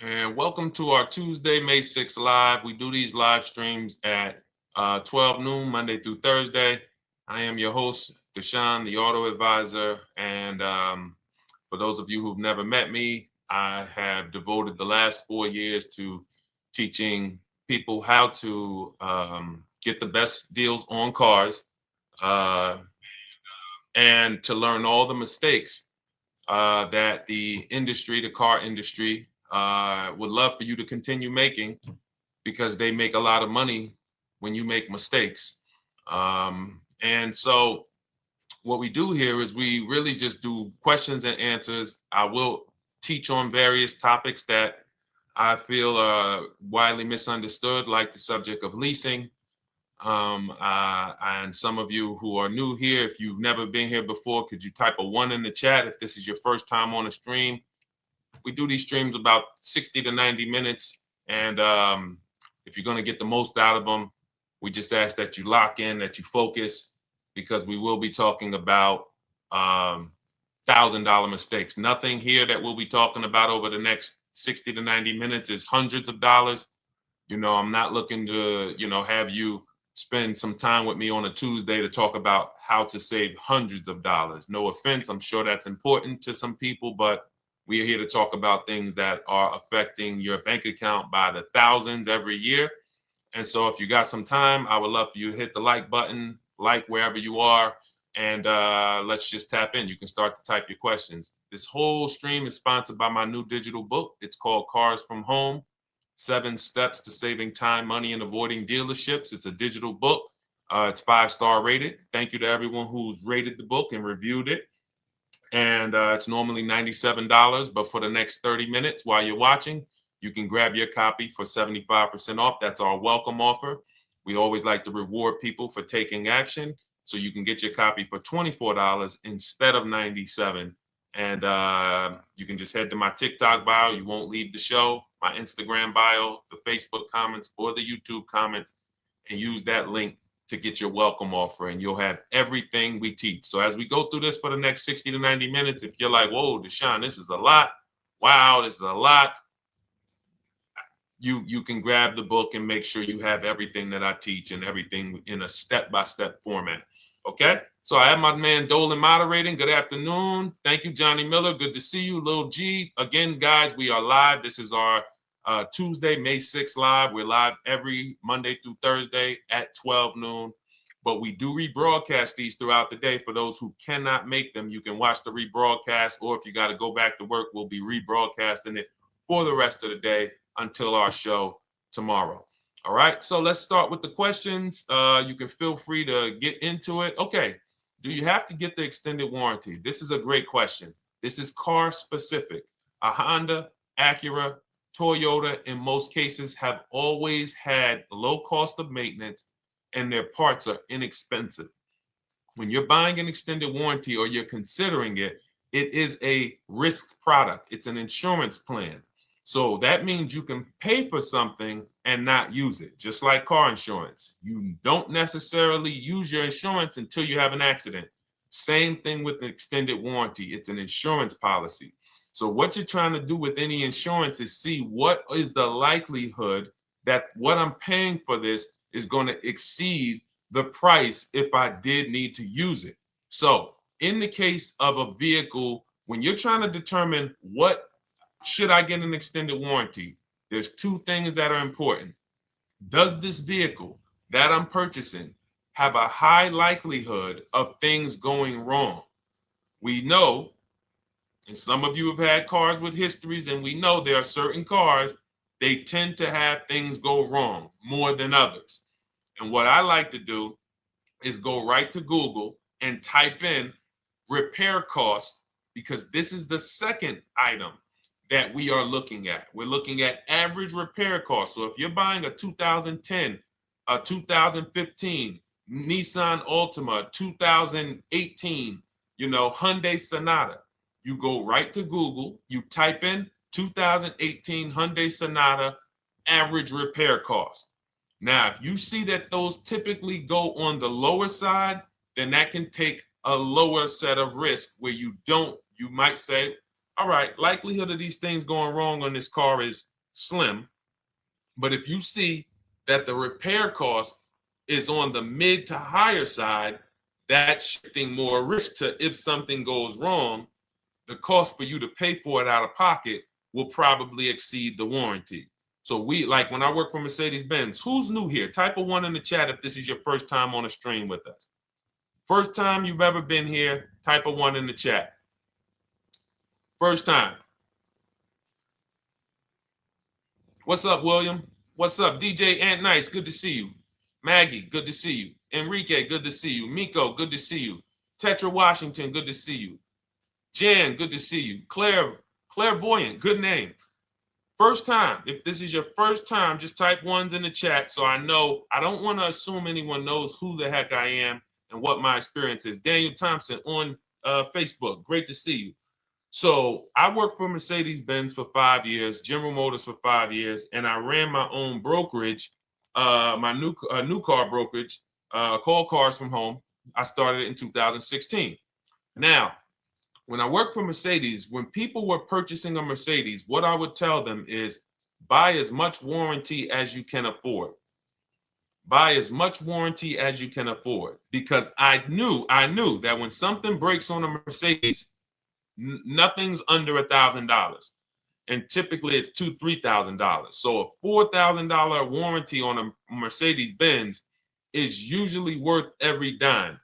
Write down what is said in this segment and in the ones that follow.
And welcome to our Tuesday, May 6th live. We do these live streams at 12 noon, Monday through Thursday. I am your host, Deshone the Auto Advisor. And for those of you who've never met me, I have devoted the last 4 years to teaching people how to get the best deals on cars uh, and to learn all the mistakes that the industry, the car industry, would love for you to continue making because they make a lot of money when you make mistakes. And so, what we do here is we really just do questions and answers. I will teach on various topics that I feel are widely misunderstood, like the subject of leasing. And some of you who are new here, if you've never been here before, could you type a one in the chat if this is your first time on a stream? We do these streams about 60 to 90 minutes. And if you're going to get the most out of them, we just ask that you lock in, that you focus, because we will be talking about $1,000 mistakes. Nothing here that we'll be talking about over the next 60 to 90 minutes is hundreds of dollars. I'm not looking to, have you spend some time with me on a Tuesday to talk about how to save hundreds of dollars. No offense, I'm sure that's important to some people, but we are here to talk about things that are affecting your bank account by the thousands every year. And so if you got some time, I would love for you to hit the like button, like wherever you are, and let's just tap in. You can start to type your questions. This whole stream is sponsored by my new digital book. It's called Cars from Home, 7 Steps to Saving Time, Money, and Avoiding Dealerships. It's a digital book. It's 5-star rated. Thank you to everyone who's rated the book and reviewed it. And it's normally $97, but for the next 30 minutes while you're watching, you can grab your copy for 75% off. That's our welcome offer. We always like to reward people for taking action. So you can get your copy for $24 instead of $97. And you can just head to my TikTok bio. You won't leave the show, my Instagram bio, the Facebook comments, or the YouTube comments, and use that link to get your welcome offer, and you'll have everything we teach. So as we go through this for the next 60 to 90 minutes, if you're like, whoa, Deshone, this is a lot. Wow, this is a lot. You can grab the book and make sure you have everything that I teach and everything in a step-by-step format. Okay? So I have my man Dolan moderating. Good afternoon. Thank you, Johnny Miller. Good to see you, Lil G. Again, guys, we are live. This is our Tuesday, May 6th live. We're live every Monday through Thursday at 12 noon. But we do rebroadcast these throughout the day. For those who cannot make them, you can watch the rebroadcast, or if you got to go back to work, we'll be rebroadcasting it for the rest of the day until our show tomorrow. All right, so let's start with the questions. You can feel free to get into it. Okay, do you have to get the extended warranty? This is a great question. This is car specific. A Honda, Acura, Toyota, in most cases, have always had low cost of maintenance and their parts are inexpensive. When you're buying an extended warranty or you're considering it, it is a risk product. It's an insurance plan. So that means you can pay for something and not use it, just like car insurance. You don't necessarily use your insurance until you have an accident. Same thing with an extended warranty. It's an insurance policy. So what you're trying to do with any insurance is see what is the likelihood that what I'm paying for this is going to exceed the price if I did need to use it. So in the case of a vehicle, when you're trying to determine what should I get an extended warranty, there's 2 things that are important. Does this vehicle that I'm purchasing have a high likelihood of things going wrong? We know, and some of you have had cars with histories, and we know there are certain cars, they tend to have things go wrong more than others. And what I like to do is go right to Google and type in repair cost, because this is the second item that we are looking at. We're looking at average repair cost. So if you're buying a 2010, a 2015 Nissan Altima, 2018, Hyundai Sonata, you go right to Google, you type in 2018 Hyundai Sonata average repair cost. Now, if you see that those typically go on the lower side, then that can take a lower set of risk where you might say, all right, likelihood of these things going wrong on this car is slim. But if you see that the repair cost is on the mid to higher side, that's shifting more risk to if something goes wrong, the cost for you to pay for it out of pocket will probably exceed the warranty. So we, like when I work for Mercedes-Benz, who's new here? Type a 1 in the chat if this is your first time on a stream with us. First time you've ever been here, type a 1 in the chat. First time. What's up, William? What's up, DJ Ant Nice? Good to see you. Maggie, good to see you. Enrique, good to see you. Miko, good to see you. Tetra Washington, good to see you. Jan, good to see you. Clairvoyant, good name. First time. If this is your first time, just type 1s in the chat so I know. I don't want to assume anyone knows who the heck I am and what my experience is. Daniel Thompson on Facebook. Great to see you. So I worked for Mercedes-Benz for 5 years, General Motors for 5 years, and I ran my own brokerage, my new car brokerage, called Cars from Home. I started it in 2016. Now, when I worked for Mercedes, when people were purchasing a Mercedes, what I would tell them is buy as much warranty as you can afford. Buy as much warranty as you can afford, because I knew that when something breaks on a Mercedes, nothing's under $1,000, and typically it's $2,000-$3,000. So a $4,000 warranty on a Mercedes-Benz is usually worth every dime.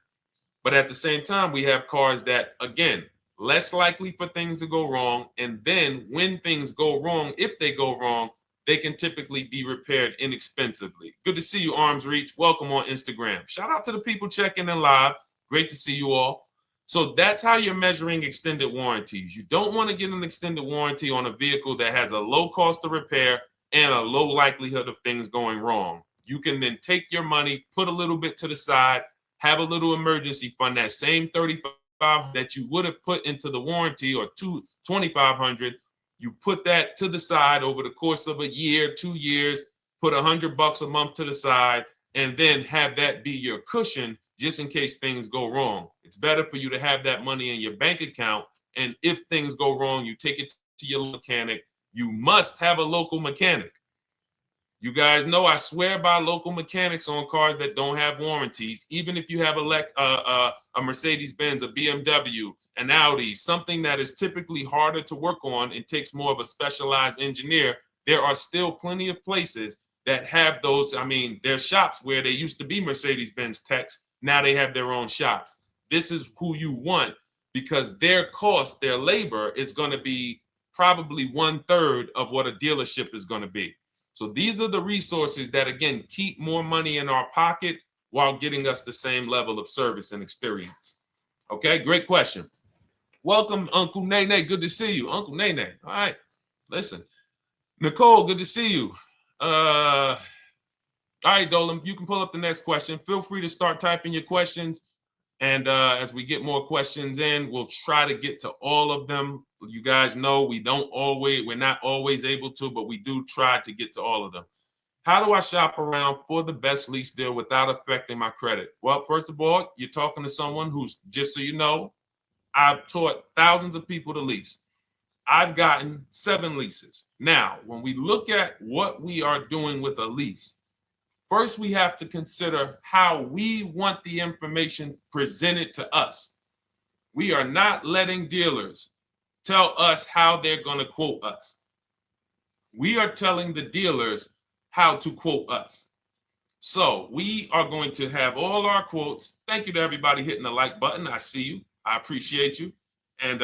But at the same time, we have cars that, again, less likely for things to go wrong, and then when things go wrong, if they go wrong, they can typically be repaired inexpensively. Good to see you, Arms Reach. Welcome on Instagram. Shout out to the people checking in live. Great to see you all. So that's how you're measuring extended warranties. You don't want to get an extended warranty on a vehicle that has a low cost of repair and a low likelihood of things going wrong. You can then take your money, put a little bit to the side, have a little emergency fund, that same $3,500 that you would have put into the warranty, or $2,500, you put that to the side over the course of a year, 2 years, put $100 a month to the side, and then have that be your cushion just in case things go wrong. It's better for you to have that money in your bank account, and if things go wrong, you take it to your mechanic. You must have a local mechanic. You guys know I swear by local mechanics on cars that don't have warranties. Even if you have a Mercedes-Benz, a BMW, an Audi, something that is typically harder to work on and takes more of a specialized engineer, there are still plenty of places that have those. I mean, there's shops where they used to be Mercedes-Benz techs. Now they have their own shops. This is who you want, because their cost, their labor is going to be probably 1/3 of what a dealership is going to be. So these are the resources that, again, keep more money in our pocket while getting us the same level of service and experience. Okay, great question. Welcome, Uncle Nene. Good to see you. Uncle Nene. All right, listen. Nicole, good to see you. All right, Dolan, you can pull up the next question. Feel free to start typing your questions. And as we get more questions in, we'll try to get to all of them. You guys know we're not always able to, but we do try to get to all of them. How do I shop around for the best lease deal without affecting my credit? Well, first of all, you're talking to someone who's, just so you know, I've taught thousands of people to lease. I've gotten 7 leases. Now, when we look at what we are doing with a lease, first, we have to consider how we want the information presented to us. We are not letting dealers tell us how they're going to quote us. We are telling the dealers how to quote us. So we are going to have all our quotes. Thank you to everybody hitting the like button. I see you. I appreciate you. And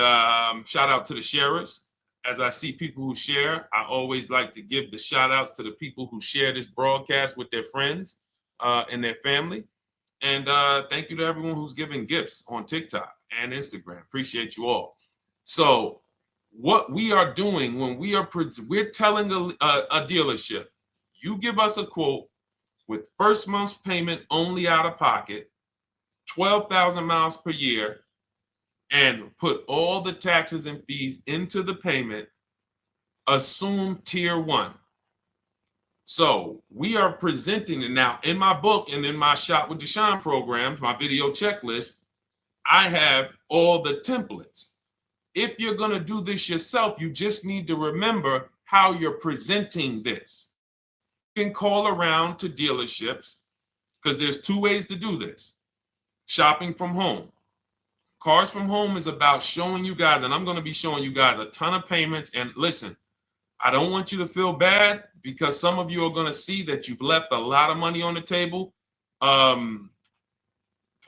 shout out to the sharers. As I see people who share, I always like to give the shout outs to the people who share this broadcast with their friends and their family. And thank you to everyone who's giving gifts on TikTok and Instagram. Appreciate you all. So what we are doing when we're telling a dealership, you give us a quote with first month's payment only out of pocket, 12,000 miles per year, and put all the taxes and fees into the payment, assume tier 1. So we are presenting it now in my book and in my Shop with Deshone programs, my video checklist. I have all the templates. If you're going to do this yourself, you just need to remember how you're presenting this. You can call around to dealerships because there's two ways to do this. Shopping from home. Cars from home is about showing you guys, and I'm going to be showing you guys a ton of payments. And listen, I don't want you to feel bad because some of you are going to see that you've left a lot of money on the table. Part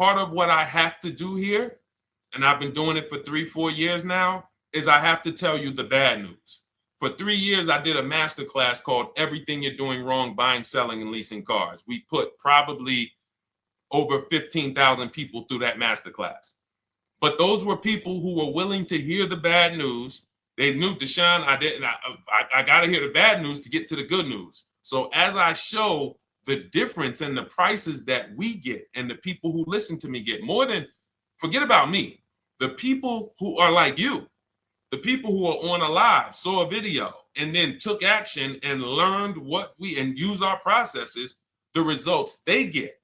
of what I have to do here, and I've been doing it for 3-4 years now, is I have to tell you the bad news. For 3 years, I did a masterclass called Everything You're Doing Wrong Buying, Selling, and Leasing Cars. We put probably over 15,000 people through that masterclass. But those were people who were willing to hear the bad news. They knew, Deshone, I got to hear the bad news to get to the good news. So as I show the difference in the prices that we get and the people who listen to me get, more than, forget about me, the people who are like you, the people who are on a live, saw a video, and then took action and learned and use our processes, the results they get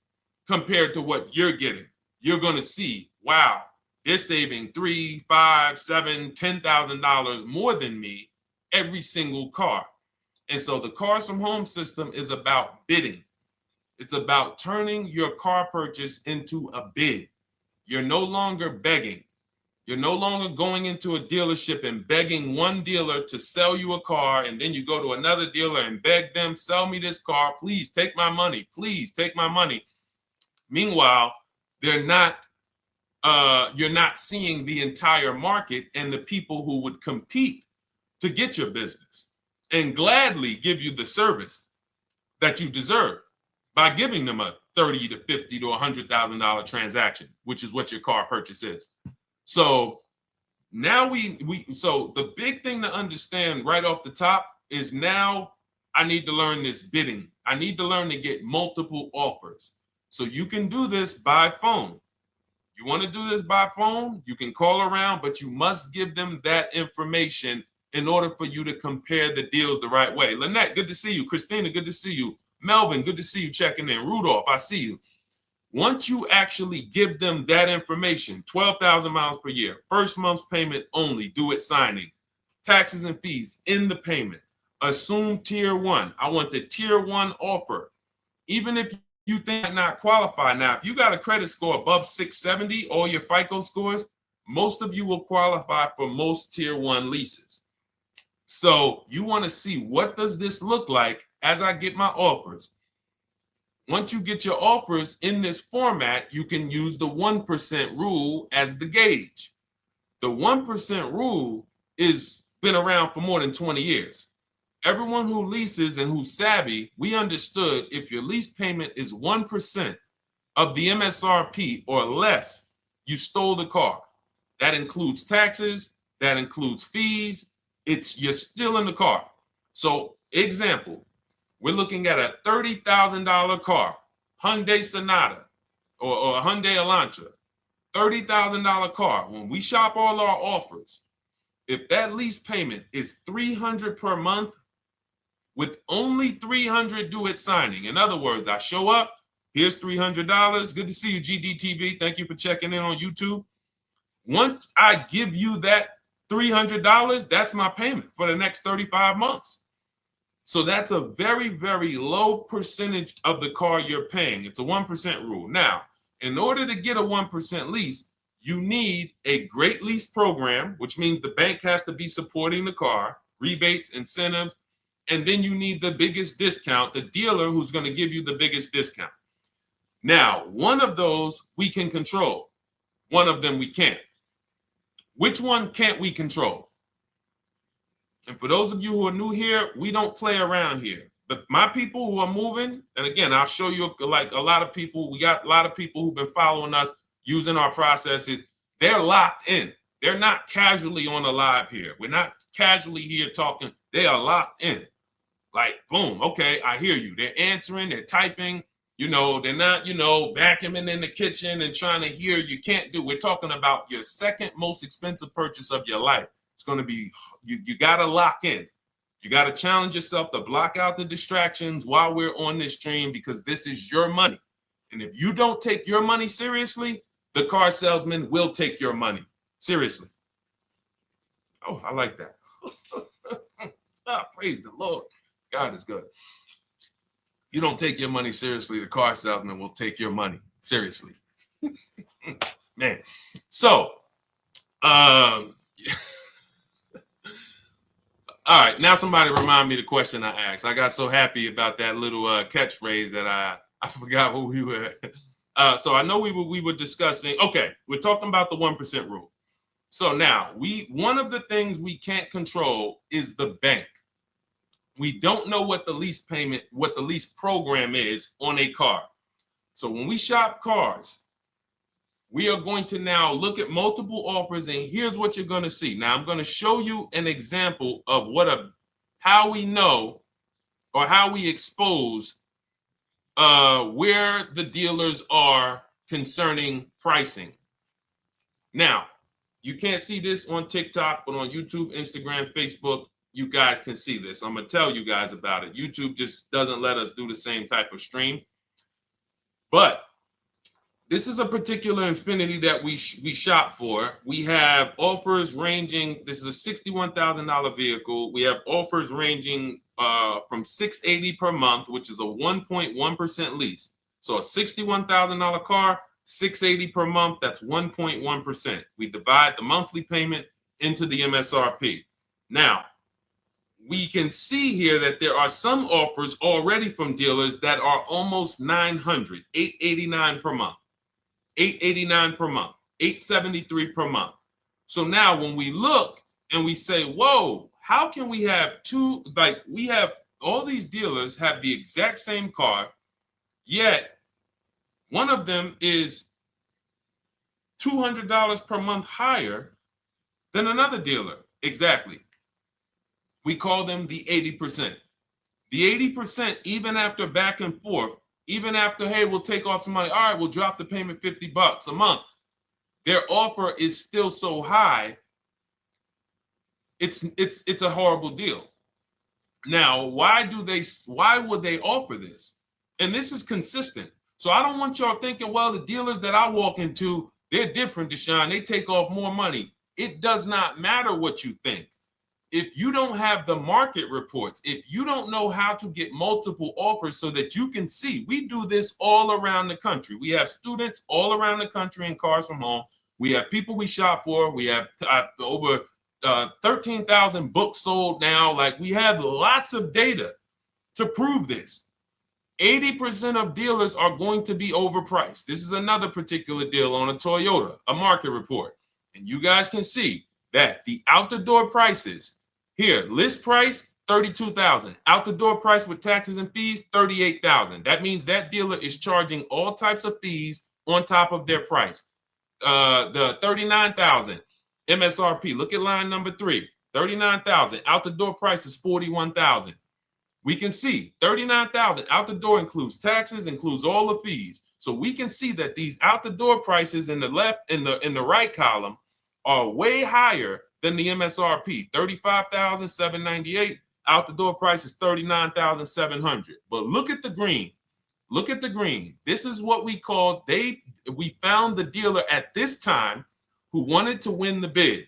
compared to what you're getting. You're going to see, wow, they're saving $3,000, $5,000, $7,000, $10,000 more than me every single car. And so the Cars from Home system is about bidding. It's about turning your car purchase into a bid. You're no longer begging. You're no longer going into a dealership and begging one dealer to sell you a car, and then you go to another dealer and beg them, sell me this car, please take my money, please take my money. Meanwhile, you're not seeing the entire market and the people who would compete to get your business and gladly give you the service that you deserve by giving them a $30,000 to $50,000 to $100,000 transaction, which is what your car purchase is. So now so the big thing to understand right off the top is now I need to learn this bidding. I need to learn to get multiple offers. So you can do this by phone. You want to do this by phone, you can call around, but you must give them that information in order for you to compare the deals the right way. Lynette, good to see you. Christina, good to see you. Melvin, good to see you checking in. Rudolph, I see you. Once you actually give them that information, 12,000 miles per year, first month's payment only, due at signing, taxes and fees in the payment, assume tier one. I want the tier one offer. Even if you think might not qualify. Now, if you got a credit score above 670, all your FICO scores, most of you will qualify for most tier one leases. So you want to see, what does this look like as I get my offers? Once you get your offers in this format, you can use the 1% rule as the gauge. The 1% rule is been around for more than 20 years. Everyone who leases and who's savvy, we understood if your lease payment is 1% of the MSRP or less, you stole the car. That includes taxes, that includes fees. You're still in the car. So example, we're looking at a $30,000 car, Hyundai Sonata or a Hyundai Elantra, $30,000 car. When we shop all our offers, if that lease payment is $300 per month, with only $300 due at signing. In other words, I show up, here's $300. Good to see you, GDTV. Thank you for checking in on YouTube. Once I give you that $300, that's my payment for the next 35 months. So that's a very, very low percentage of the car you're paying. It's a 1% rule. Now, in order to get a 1% lease, you need a great lease program, which means the bank has to be supporting the car, rebates, incentives, and then you need the biggest discount, the dealer who's going to give you the biggest discount. Now, one of those we can control. One of them we can't. Which one can't we control? And for those of you who are new here, we don't play around here. But my people who are moving, and again, I'll show you, like a lot of people, we got a lot of people who've been following us, using our processes. They're locked in. They're not casually on a live here. We're not casually here talking. They are locked in. Like, boom, okay, I hear you. They're answering, they're typing, they're not, vacuuming in the kitchen and trying to hear. You can't do. We're talking about your second most expensive purchase of your life. It's going to be, you got to lock in. You got to challenge yourself to block out the distractions while we're on this stream, because this is your money. And if you don't take your money seriously, the car salesman will take your money seriously. Oh, I like that. Ah, praise the Lord. God is good. You don't take your money seriously, the car salesman will take your money seriously. Man. So, all right, now somebody remind me the question I asked. I got so happy about that little catchphrase that I forgot who we were. So I know we were discussing. Okay, we're talking about the 1% rule. So now one of the things we can't control is the bank. We don't know what the lease program is on a car. So when we shop cars, we are going to now look at multiple offers, and here's what you're going to see. Now I'm going to show you an example of how we know or how we expose where the dealers are concerning pricing. Now, you can't see this on TikTok, but on YouTube, Instagram, Facebook, you guys can see this. I'm going to tell you guys about it. YouTube just doesn't let us do the same type of stream. But this is a particular Infinity that we shop for. We have offers ranging, this is a $61,000 vehicle. We have offers ranging from $680 per month, which is a 1.1% lease. So a $61,000 car, $680 per month, that's 1.1%. We divide the monthly payment into the MSRP. Now, we can see here that there are some offers already from dealers that are almost $900, $889 per month, $889 per month, $873 per month. So now when we look and we say, whoa, how can we have we have all these dealers have the exact same car, yet one of them is $200 per month higher than another dealer. Exactly. We call them the 80%. The 80%, even after back and forth, even after, hey, we'll take off some money. All right, we'll drop the payment $50 a month. Their offer is still so high. It's a horrible deal. Now, why would they offer this? And this is consistent. So I don't want y'all thinking, well, the dealers that I walk into, they're different, Deshone. They take off more money. It does not matter what you think. If you don't have the market reports, if you don't know how to get multiple offers so that you can see, we do this all around the country. We have students all around the country in Cars from Home. We have people we shop for. We have over 13,000 books sold now. Like, we have lots of data to prove this. 80% of dealers are going to be overpriced. This is another particular deal on a Toyota, a market report. And you guys can see that the out-the-door prices here, list price, $32,000. Out-the-door price with taxes and fees, $38,000. That means that dealer is charging all types of fees on top of their price. The $39,000 MSRP. Look at line number 3. $39,000. Out-the-door price is $41,000. We can see $39,000 out the door includes taxes, includes all the fees. So we can see that these out the door prices in the left, in the right column, are way higher than the MSRP. $35,798. Out the door price is $39,700. But look at the green. Look at the green. This is what we call we found the dealer at this time who wanted to win the bid.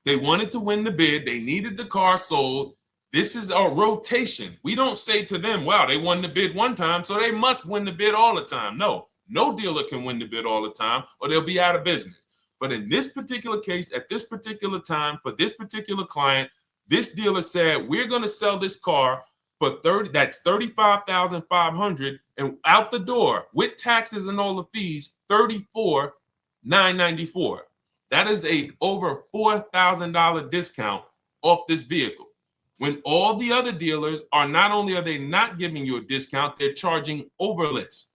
They wanted to win the bid. They needed the car sold. This is a rotation. We don't say to them, wow, they won the bid one time, so they must win the bid all the time. No dealer can win the bid all the time, or they'll be out of business. But in this particular case, at this particular time, for this particular client, this dealer said, we're going to sell this car for that's $35,500, and out the door with taxes and all the fees, $34,994. That is a over $4,000 discount off this vehicle. When all the other dealers are not only are they not giving you a discount, they're charging over list.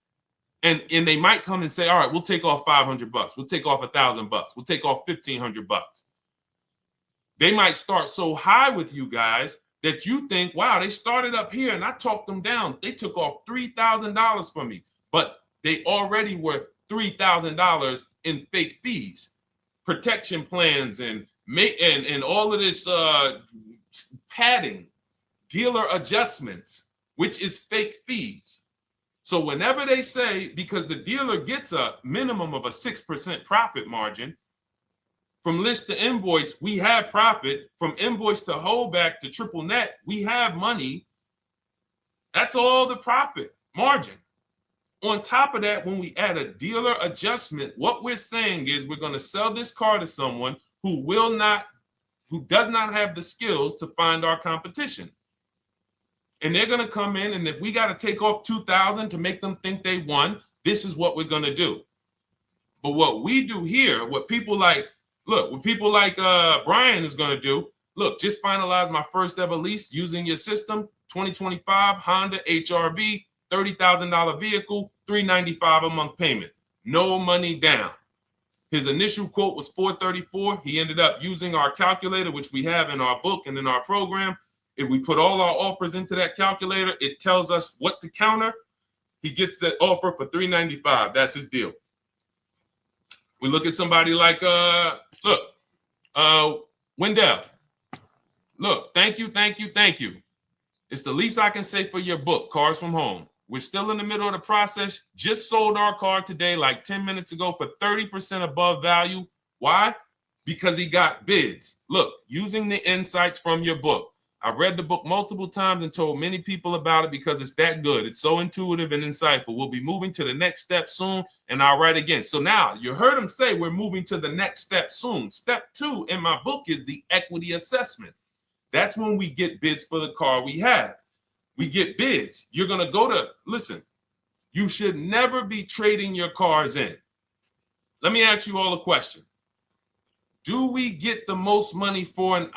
And they might come and say, all right, we'll take off $500. We'll take off $1,000. We'll take off $1,500. They might start so high with you guys that you think, wow, they started up here and I talked them down. They took off $3,000 from me, but they already were $3,000 in fake fees, protection plans, and all of this padding, dealer adjustments, which is fake fees. So whenever they say, because the dealer gets a minimum of a 6% profit margin From list to invoice, we have profit. From invoice to holdback to triple net, we have money. That's all the profit margin. On top of that, when we add a dealer adjustment, what we're saying is we're going to sell this car to someone who does not have the skills to find our competition. And they're going to come in, and if we got to take off $2,000 to make them think they won, this is what we're going to do. But what we do here, what people like Brian is going to do, look, just finalize my first ever lease using your system, 2025 Honda HRV, $30,000 vehicle, $395 a month payment, no money down. His initial quote was $434. He ended up using our calculator, which we have in our book and in our program. If we put all our offers into that calculator, it tells us what to counter. He gets that offer for $395. That's his deal. We look at somebody like, Wendell. Look, thank you. It's the least I can say for your book, Cars from Home. We're still in the middle of the process. Just sold our car today, like 10 minutes ago, for 30% above value. Why? Because he got bids. Look, using the insights from your book. I've read the book multiple times and told many people about it because it's that good. It's so intuitive and insightful. We'll be moving to the next step soon, and I'll write again. So now you heard him say we're moving to the next step soon. Step 2 in my book is the equity assessment. That's when we get bids for the car we have. We get bids. You're going to go to, listen, you should never be trading your cars in. Let me ask you all a question. Do we get the most money for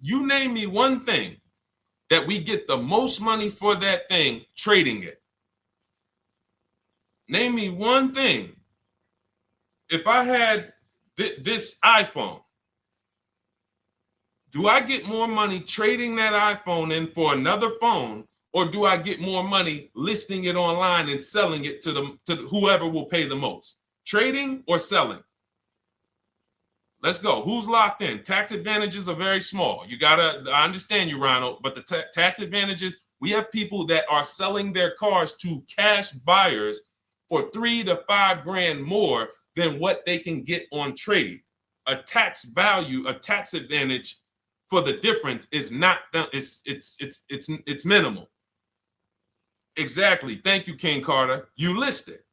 you name me one thing that we get the most money for that thing trading it. Name me one thing. If I had this iPhone, do I get more money trading that iPhone in for another phone, or do I get more money listing it online and selling it to whoever will pay the most? Trading or selling? Let's go. Who's locked in? Tax advantages are very small. I understand you, Ronald, but the tax advantages, we have people that are selling their cars to cash buyers for $3,000 to $5,000 more than what they can get on trade. A tax advantage for the difference is not, it's minimal. Exactly. Thank you, King Carter. You listed.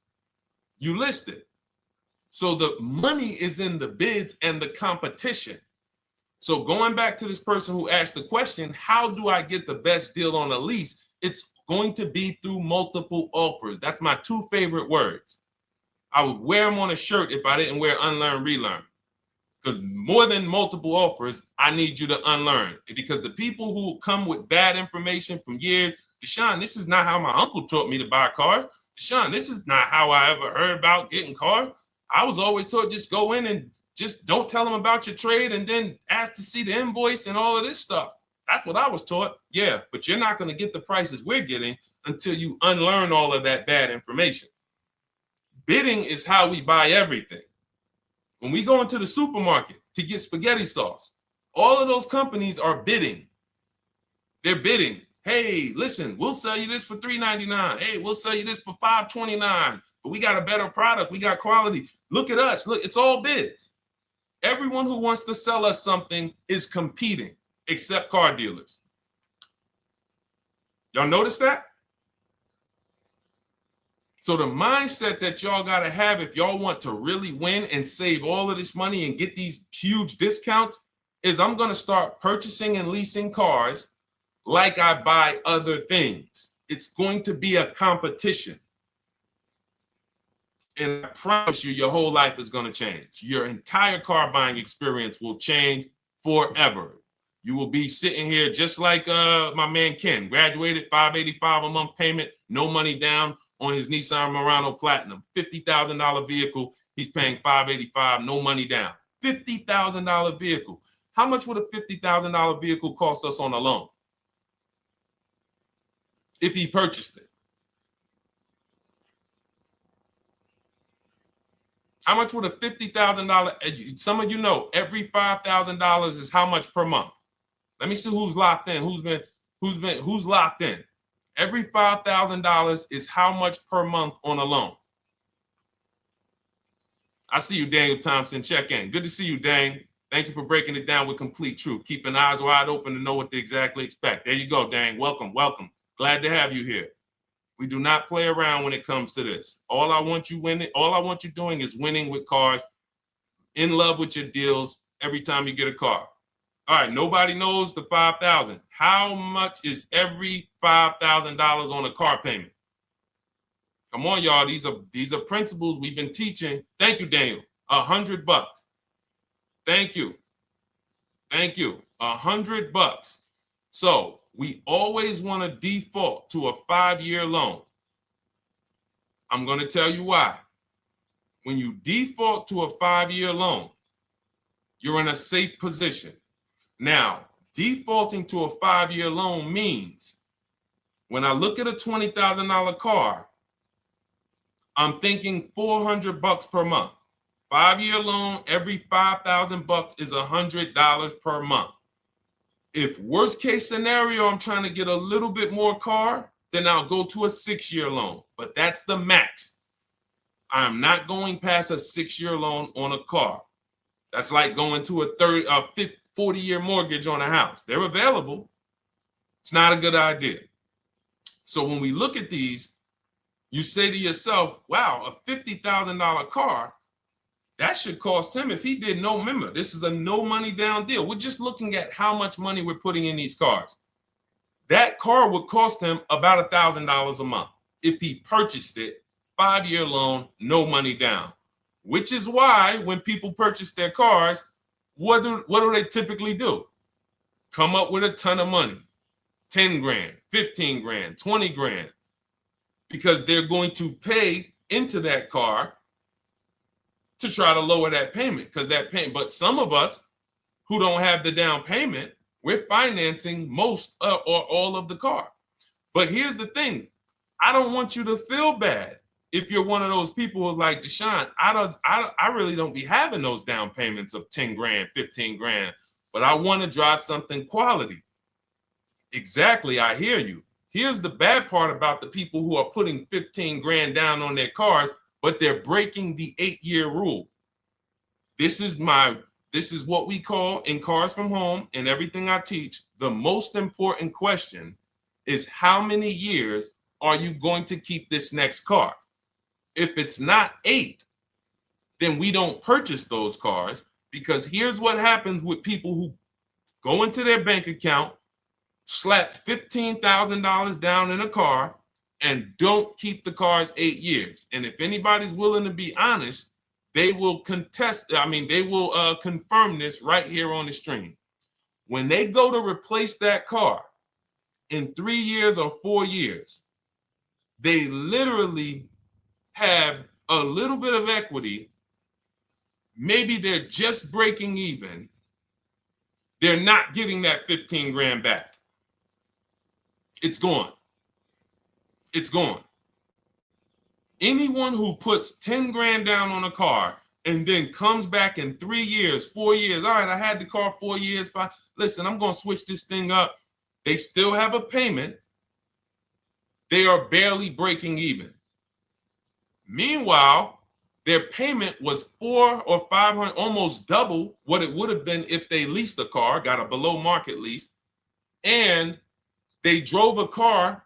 So the money is in the bids and the competition. So going back to this person who asked the question, how do I get the best deal on a lease? It's going to be through multiple offers. That's my 2 favorite words. I would wear them on a shirt if I didn't wear unlearn, relearn. Because more than multiple offers, I need you to unlearn. Because the people who come with bad information from years, Deshone, this is not how my uncle taught me to buy cars. Deshone, this is not how I ever heard about getting cars. I was always taught just go in and just don't tell them about your trade and then ask to see the invoice and all of this stuff. That's what I was taught. Yeah, but you're not going to get the prices we're getting until you unlearn all of that bad information. Bidding is how we buy everything. When we go into the supermarket to get spaghetti sauce, all of those companies are bidding. They're bidding. Hey, listen, we'll sell you this for $3.99. Hey, we'll sell you this for $5.29. But we got a better product. We got quality. Look at us. Look, it's all bids. Everyone who wants to sell us something is competing, except car dealers. Y'all notice that? So the mindset that y'all got to have if y'all want to really win and save all of this money and get these huge discounts is I'm going to start purchasing and leasing cars like I buy other things. It's going to be a competition. And I promise you, your whole life is going to change. Your entire car buying experience will change forever. You will be sitting here just like my man Ken, graduated, $585 a month payment, no money down on his Nissan Murano Platinum, $50,000 vehicle. He's paying $585, no money down. $50,000 vehicle. How much would a $50,000 vehicle cost us on a loan if he purchased it? How much would a $50,000? Some of you know every $5,000 is how much per month. Let me see who's locked in. Who's locked in? Every $5,000 is how much per month on a loan. I see you, Daniel Thompson. Check in. Good to see you, Dane. Thank you for breaking it down with complete truth. Keeping eyes wide open to know what to exactly expect. There you go, Dang. Welcome, welcome. Glad to have you here. We do not play around when it comes to this. All I want you doing is winning with cars, in love with your deals every time you get a car. All right, nobody knows the 5,000. How much is every $5,000 on a car payment? Come on, y'all. These are principles we've been teaching. Thank you, Daniel. $100. Thank you. Thank you. $100. So we always want to default to a 5-year loan. I'm going to tell you why. When you default to a 5-year loan, you're in a safe position. Now, defaulting to a 5-year loan means when I look at a $20,000 car, I'm thinking $400 per month. 5-year loan, every $5,000 is $100 per month. If worst case scenario, I'm trying to get a little bit more car, then I'll go to a 6-year loan. But that's the max. I'm not going past a 6-year loan on a car. That's like going to a 40-year mortgage on a house. They're available. It's not a good idea. So when we look at these, you say to yourself, wow, a $50,000 car, that should cost him, if he did no, remember, this is a no money down deal. We're just looking at how much money we're putting in these cars. That car would cost him about $1,000 a month if he purchased it, 5-year loan, no money down. Which is why when people purchase their cars, what do they typically do? Come up with a ton of money, 10 grand, 15 grand, 20 grand, because they're going to pay into that car to try to lower that payment, because that payment. But some of us who don't have the down payment, we're financing most or all of the car. But here's the thing. I don't want you to feel bad if you're one of those people who's like, Deshone, I really don't be having those down payments of 10 grand, 15 grand, but I want to drive something quality. Exactly, I hear you. Here's the bad part about the people who are putting 15 grand down on their cars, but they're breaking the 8-year rule. This is what we call in Cars from Home and everything I teach, the most important question is how many years are you going to keep this next car? If it's not 8, then we don't purchase those cars, because here's what happens with people who go into their bank account, slap $15,000 down in a car, and don't keep the cars 8 years. And if anybody's willing to be honest, they will confirm this right here on the stream. When they go to replace that car in 3 years or 4 years, they literally have a little bit of equity. Maybe they're just breaking even. They're not getting that 15 grand back. It's gone. It's gone. Anyone who puts 10 grand down on a car and then comes back in 3 years, 4 years, all right, I had the car 4 years, 5, listen, I'm going to switch this thing up. They still have a payment. They are barely breaking even. Meanwhile, their payment was 400 or 500, almost double what it would have been if they leased a car, got a below market lease, and they drove a car,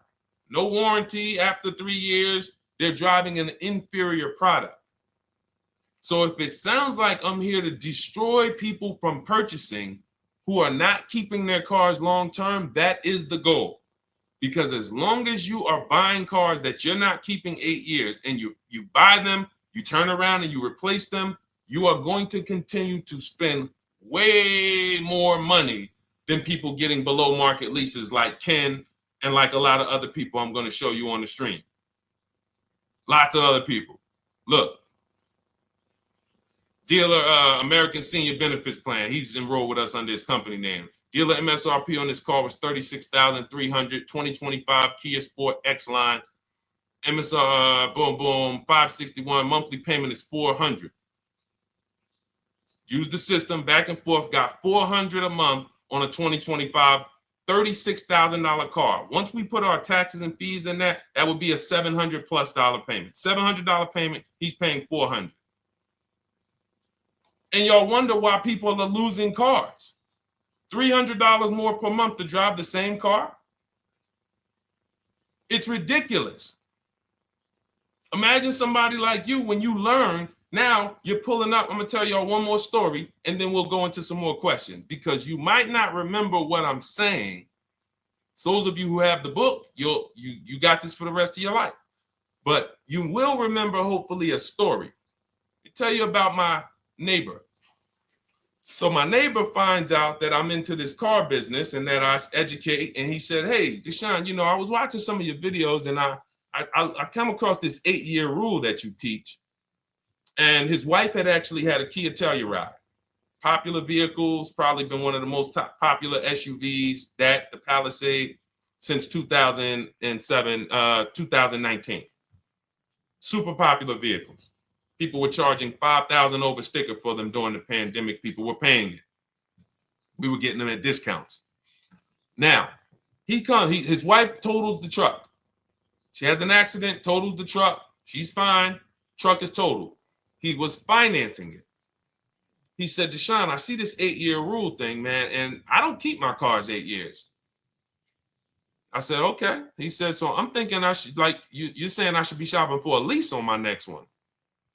no warranty after 3 years. They're driving an inferior product. So if it sounds like I'm here to destroy people from purchasing who are not keeping their cars long term, that is the goal. Because as long as you are buying cars that you're not keeping 8 years and you buy them, you turn around and you replace them, you are going to continue to spend way more money than people getting below market leases like Ken and like a lot of other people I'm going to show you on the stream. Lots of other people. Look, dealer American Senior Benefits Plan. He's enrolled with us under his company name. Dealer MSRP on this car was $36,300. 2025 Kia Sport X line. MSR boom 561. Monthly payment is $400. Use the system back and forth. Got $400 a month on a 2025 $36,000 car. Once we put our taxes and fees in that would be a $700+ payment. $700 payment. He's paying $400. And y'all wonder why people are losing cars. $300 more per month to drive the same car. It's ridiculous. Imagine somebody like you, when you learn, now you're pulling up. I'm going to tell y'all one more story, and then we'll go into some more questions, because you might not remember what I'm saying. So those of you who have the book, you got this for the rest of your life. But you will remember, hopefully, a story. I'll tell you about my neighbor. So my neighbor finds out that I'm into this car business and that I educate. And he said, hey, Deshone, I was watching some of your videos, and I come across this 8-year rule that you teach. And his wife had actually had a Kia Telluride. Popular vehicles, probably been one of the most popular SUVs, that the Palisade, since 2007, 2019. Super popular vehicles. People were charging $5,000 over sticker for them during the pandemic. People were paying it. We were getting them at discounts. Now, his wife totals the truck. She has an accident, totals the truck. She's fine. Truck is totaled. He was financing it. He said, Deshone, I see this 8-year rule thing, man, and I don't keep my cars 8 years. I said, okay. He said, so I'm thinking I should, like, you're saying I should be shopping for a lease on my next one.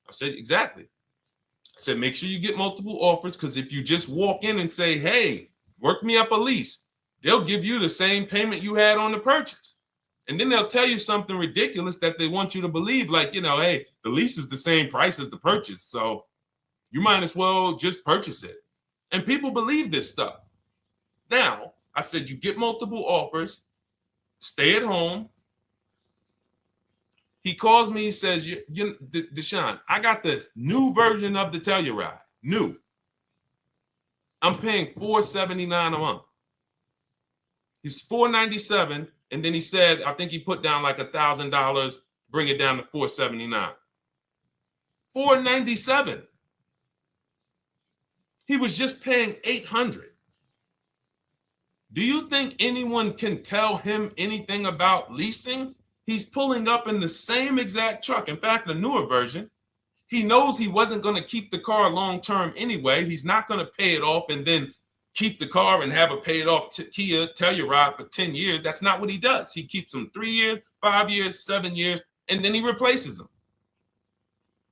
I said, exactly. I said, make sure you get multiple offers, because if you just walk in and say, hey, work me up a lease, they'll give you the same payment you had on the purchase. And then they'll tell you something ridiculous that they want you to believe, like, hey, the lease is the same price as the purchase, so you might as well just purchase it. And people believe this stuff. Now, I said, you get multiple offers, stay at home. He calls me, he says, Deshone, I got the new version of the Telluride, new. I'm paying $479 a month. He's $497, and then he said, I think he put down like $1,000, bring it down to $479. $497. He was just paying $800. Do you think anyone can tell him anything about leasing? He's pulling up in the same exact truck. In fact, the newer version. He knows he wasn't going to keep the car long term anyway. He's not going to pay it off and then keep the car and have a paid off Kia Telluride for 10 years. That's not what he does. He keeps them 3 years, 5 years, 7 years, and then he replaces them.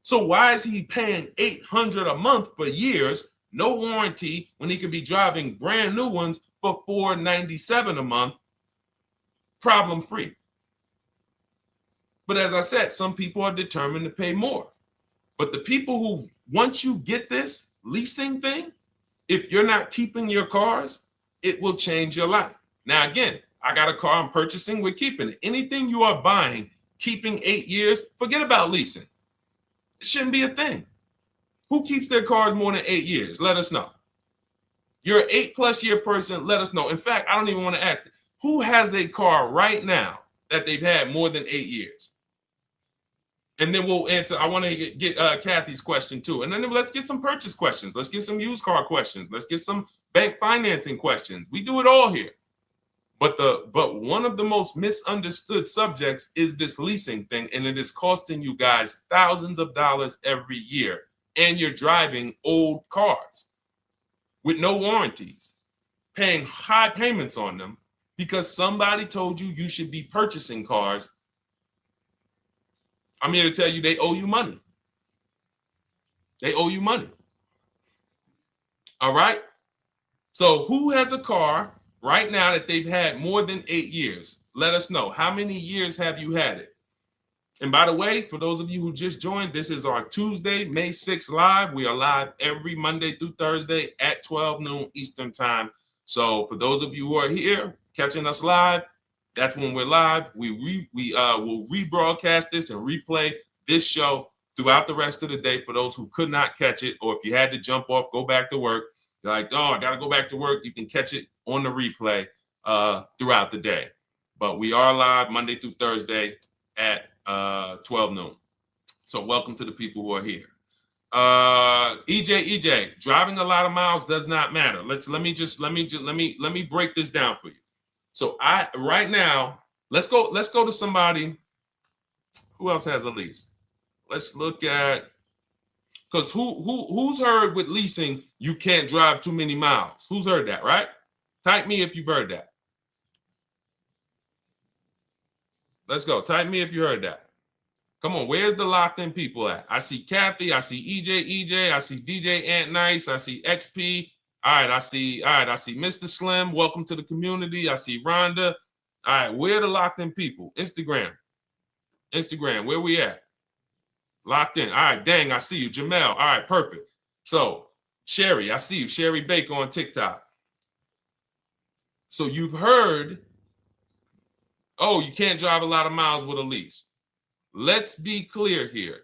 So why is he paying $800 a month for years, no warranty, when he could be driving brand new ones for $497 a month, problem free? But as I said, some people are determined to pay more. But the people who, once you get this leasing thing, if you're not keeping your cars, it will change your life. Now, again, I got a car I'm purchasing, we're keeping it. Anything you are buying, keeping 8 years, forget about leasing. It shouldn't be a thing. Who keeps their cars more than 8 years? Let us know. You're an 8+ year person, let us know. In fact, I don't even want to ask it. Who has a car right now that they've had more than 8 years? And then we'll answer. I want to get Kathy's question too. And then let's get some purchase questions. Let's get some used car questions. Let's get some bank financing questions. We do it all here. But one of the most misunderstood subjects is this leasing thing, and it is costing you guys thousands of dollars every year. And you're driving old cars with no warranties, paying high payments on them because somebody told you you should be purchasing cars. I'm here to tell you they owe you money. They owe you money. All right? So who has a car right now that they've had more than 8 years? Let us know. How many years have you had it? And by the way, for those of you who just joined, this is our Tuesday, May 6th live. We are live every Monday through Thursday at 12 noon Eastern time. So for those of you who are here catching us live, that's when we're live. We will rebroadcast this and replay this show throughout the rest of the day for those who could not catch it, or if you had to jump off, go back to work. You're like, oh, I got to go back to work. You can catch it on the replay throughout the day. But we are live Monday through Thursday at 12 noon. So welcome to the people who are here. EJ, driving a lot of miles does not matter. Let me break this down for you. So right now, let's go to somebody who else has a lease. Let's look at Because who's heard with leasing, you can't drive too many miles? Who's heard that, right? Type me if you've heard that. Let's go. Type me if you heard that. Come on, where's the locked in people at? I see Kathy, I see EJ, I see DJ Ant Nice, I see XP. All right, I see Mr. Slim. Welcome to the community. I see Rhonda. All right, where are the locked in people? Instagram, where we at? Locked in. All right, dang, I see you. Jamel. All right, perfect. So, Sherry, I see you. Sherry Baker on TikTok. So you've heard, oh, you can't drive a lot of miles with a lease. Let's be clear here.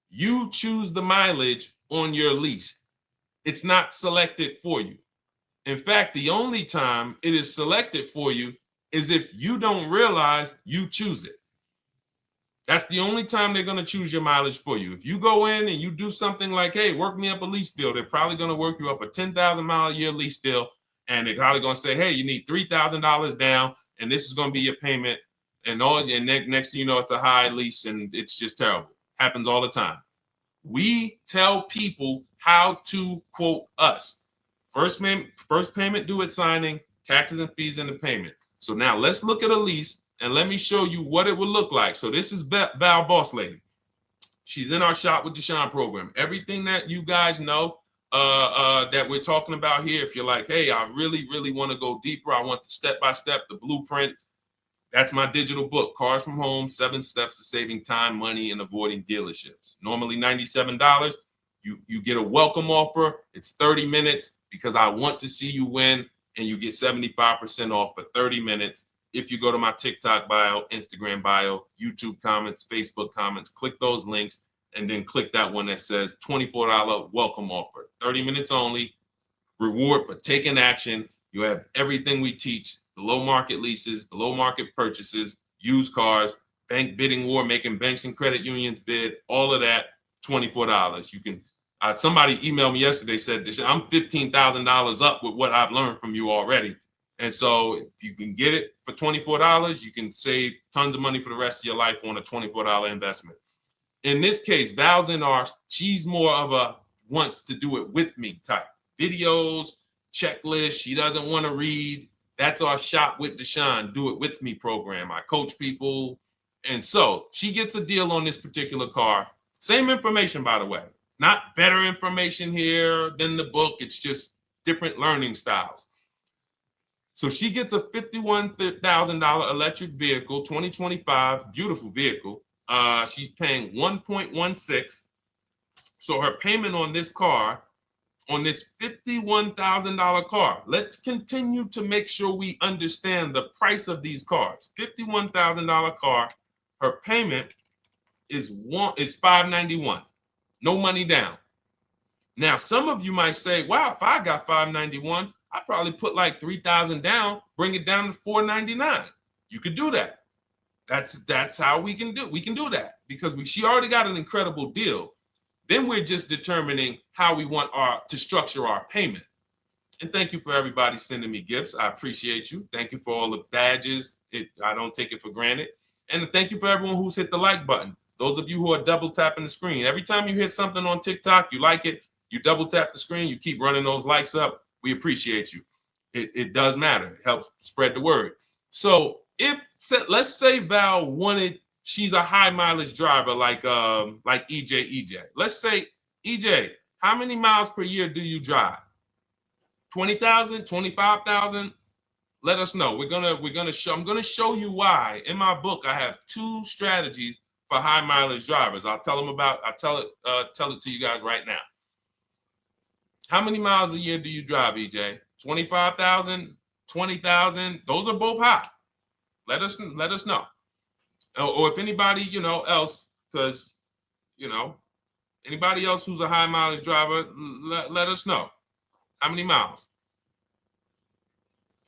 You choose the mileage on your lease. It's not selected for you. In fact, the only time it is selected for you is if you don't realize you choose it. That's the only time they're going to choose your mileage for you. If you go in and you do something like, hey, work me up a lease deal, they're probably going to work you up a 10,000 mile a year lease deal. And they're probably going to say, hey, you need $3,000 down, and this is going to be your payment. And next thing you know, it's a high lease, and it's just terrible. Happens all the time. We tell people how to quote us. First payment due at signing, taxes and fees in the payment. So now let's look at a lease, and let me show you what it would look like. So this is Val Boss Lady. She's in our Shop with Deshone program. Everything that you guys know that we're talking about here, if you're like, hey, I really, really want to go deeper, I want the step-by-step, the blueprint, that's my digital book, Cars from Home, 7 Steps to Saving Time, Money, and Avoiding Dealerships. Normally $97. You get a welcome offer. It's 30 minutes because I want to see you win, and you get 75% off for 30 minutes. If you go to my TikTok bio, Instagram bio, YouTube comments, Facebook comments, click those links, and then click that one that says $24 welcome offer. 30 minutes only. Reward for taking action. You have everything we teach. Below market leases, below market purchases, used cars, bank bidding war, making banks and credit unions bid, all of that, $24. You can, somebody emailed me yesterday, said, I'm $15,000 up with what I've learned from you already. And so if you can get it for $24, you can save tons of money for the rest of your life on a $24 investment. In this case, Val's she's more of a wants to do it with me type. Videos, checklist, she doesn't want to read. That's our Shop with Deshone, do it with me program. I coach people. And so she gets a deal on this particular car. Same information, by the way. Not better information here than the book. It's just different learning styles. So she gets a $51,000 electric vehicle, 2025, beautiful vehicle. She's paying 1.16. So her payment on this car, on this $51,000 car. Let's continue to make sure we understand the price of these cars. $51,000 car, her payment is $591. No money down. Now, some of you might say, wow, if I got $591, I'd probably put like $3,000 down, bring it down to $499. You could do that. That's how we can do. We can do that because she already got an incredible deal. Then we're just determining how we want to structure our payment. And thank you for everybody sending me gifts. I appreciate you. Thank you for all the badges. I don't take it for granted. And thank you for everyone who's hit the like button. Those of you who are double tapping the screen. Every time you hit something on TikTok, you like it, you double tap the screen, you keep running those likes up. We appreciate you. It does matter. It helps spread the word. So let's say Val she's a high mileage driver like EJ. Let's say, EJ, how many miles per year do you drive? 20,000, 25,000? Let us know. I'm gonna show you why. In my book, I have 2 strategies for high mileage drivers. I'll tell it to you guys right now. How many miles a year do you drive, EJ? 25,000, 20,000? Those are both high. Let us know. Or if anybody, else, because, anybody else who's a high mileage driver, let us know. How many miles?